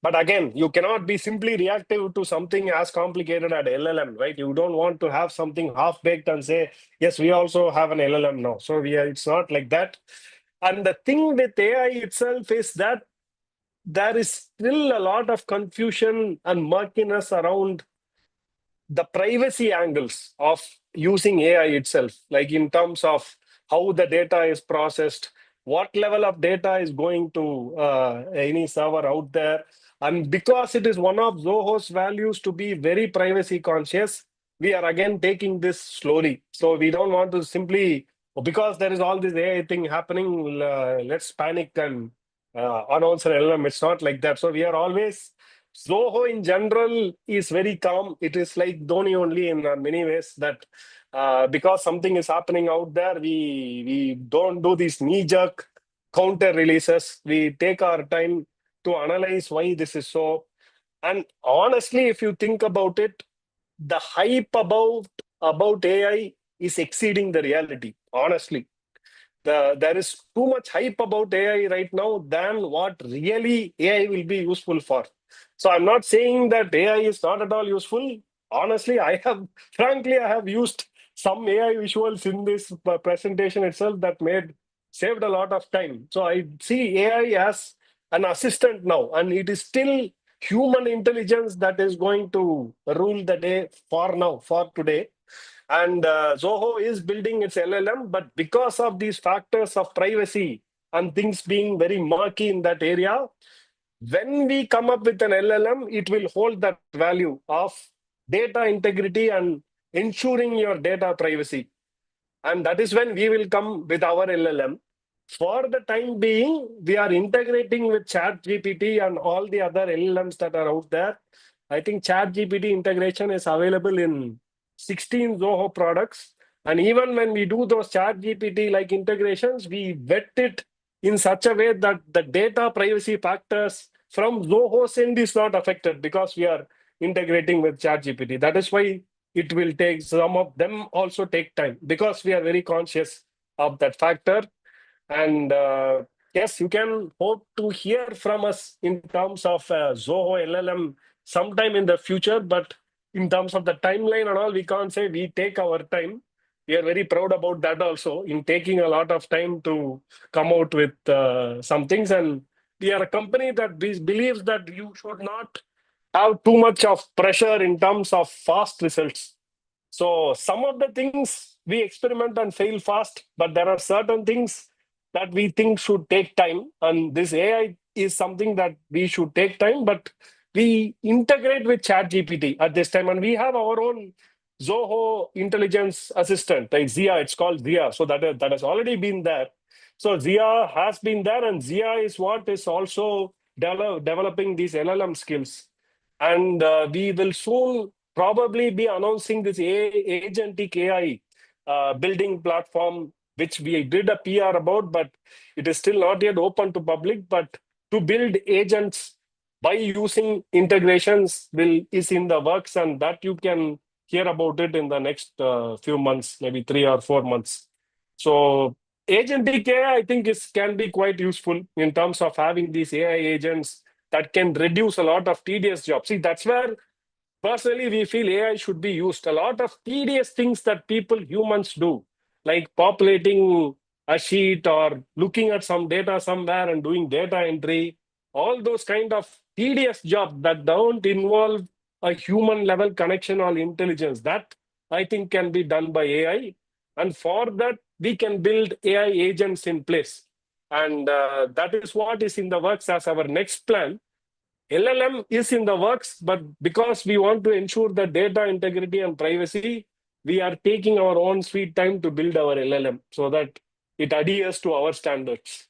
S2: But again, you cannot be simply reactive to something as complicated as LLM, right? You don't want to have something half-baked and say, yes, we also have an LLM now. So it's not like that. And the thing with AI itself is that there is still a lot of confusion and murkiness around the privacy angles of using AI itself, like in terms of how the data is processed, what level of data is going to any server out there. And because it is one of Zoho's values to be very privacy conscious, we are again taking this slowly. So we don't want to simply, because there is all this AI thing happening, let's panic and announce an LLM. It's not like that. So we are always, Zoho in general is very calm. It is like Dhoni only in many ways, that because something is happening out there, we don't do these knee-jerk counter releases. We take our time to analyze why this is so. And honestly, if you think about it, the hype about AI is exceeding the reality. Honestly, there is too much hype about AI right now than what really AI will be useful for. So I'm not saying that AI is not at all useful. Honestly, frankly, I have used some AI visuals in this presentation itself that saved a lot of time. So I see AI as an assistant now, and it is still human intelligence that is going to rule the day for today. And Zoho is building its LLM, but because of these factors of privacy and things being very murky in that area, when we come up with an LLM, it will hold that value of data integrity and ensuring your data privacy. And that is when we will come with our LLM. For the time being, we are integrating with ChatGPT and all the other LLMs that are out there. I think ChatGPT integration is available in 16 Zoho products. And even when we do those ChatGPT like integrations, we vet it in such a way that the data privacy factors from Zoho's end is not affected because we are integrating with ChatGPT. That is why it will take, some of them also take time because we are very conscious of that factor. And yes, you can hope to hear from us in terms of Zoho LLM sometime in the future, but in terms of the timeline and all, we can't say. We take our time. We are very proud about that also, in taking a lot of time to come out with some things. And we are a company that believes that you should not have too much of pressure in terms of fast results. So some of the things we experiment and fail fast, but there are certain things that we think should take time. And this AI is something that we should take time, but we integrate with ChatGPT at this time. And we have our own Zoho intelligence assistant, like Zia, it's called Zia. So that has already been there. So Zia has been there, and Zia is what is also developing these LLM skills. And we will soon probably be announcing this agentic AI building platform, which we did a PR about, but it is still not yet open to public. But to build agents by using integrations is in the works, and that you can hear about it in the next few months, maybe 3 or 4 months. So agentic AI, I think, can be quite useful in terms of having these AI agents that can reduce a lot of tedious jobs. See, that's where personally we feel AI should be used. A lot of tedious things that humans do, like populating a sheet or looking at some data somewhere and doing data entry, all those kind of tedious jobs that don't involve a human level connection or intelligence, that I think can be done by AI. And for that, we can build AI agents in place. And that is what is in the works as our next plan. LLM is in the works, but because we want to ensure the data integrity and privacy, we are taking our own sweet time to build our LLM so that it adheres to our standards.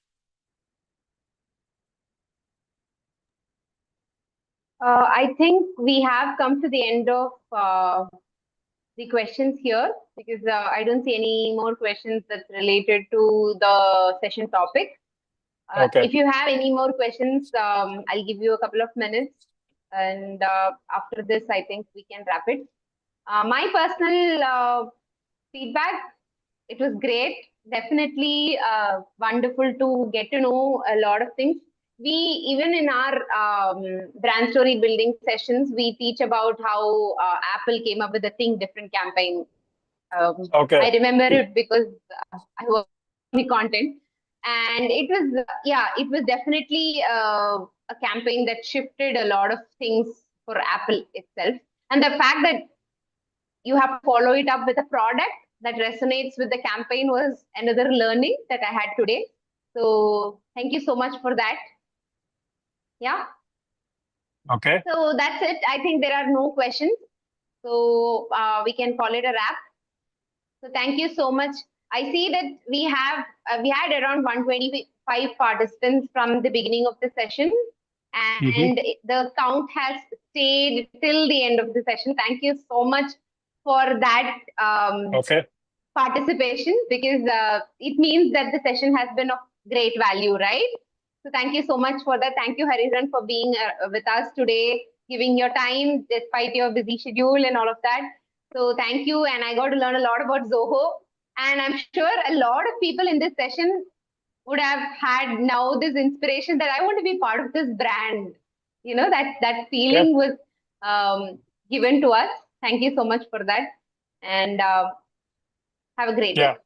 S1: I think we have come to the end of the questions here, because I don't see any more questions that's related to the session topic.
S2: Okay.
S1: If you have any more questions, I'll give you a couple of minutes, and after this, I think we can wrap it. My personal feedback, it was great. Definitely wonderful to get to know a lot of things. We, even in our brand story building sessions, we teach about how Apple came up with the Think Different campaign.
S2: Okay.
S1: I remember it because I was the content, and it was it was definitely a campaign that shifted a lot of things for Apple itself. And the fact that you have to follow it up with a product that resonates with the campaign was another learning that I had today. So thank you so much for that. Yeah.
S2: Okay.
S1: So that's it. I think there are no questions. So we can call it a wrap. So thank you so much. I see that we had around 125 participants from the beginning of the session, and the count has stayed till the end of the session. Thank you so much for that participation, because it means that the session has been of great value, right? So thank you so much for that. Thank you, Hariharan, for being with us today, giving your time despite your busy schedule and all of that. So thank you, and I got to learn a lot about Zoho, and I'm sure a lot of people in this session would have had now this inspiration that I want to be part of this brand. You know, that feeling was given to us. Thank you so much for that, and have a great day.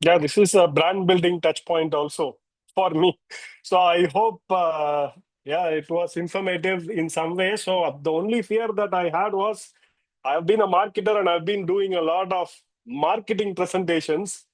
S2: Yeah, this is a brand building touch point also for me. So I hope, it was informative in some way. So the only fear that I had was, I've been a marketer and I've been doing a lot of marketing presentations.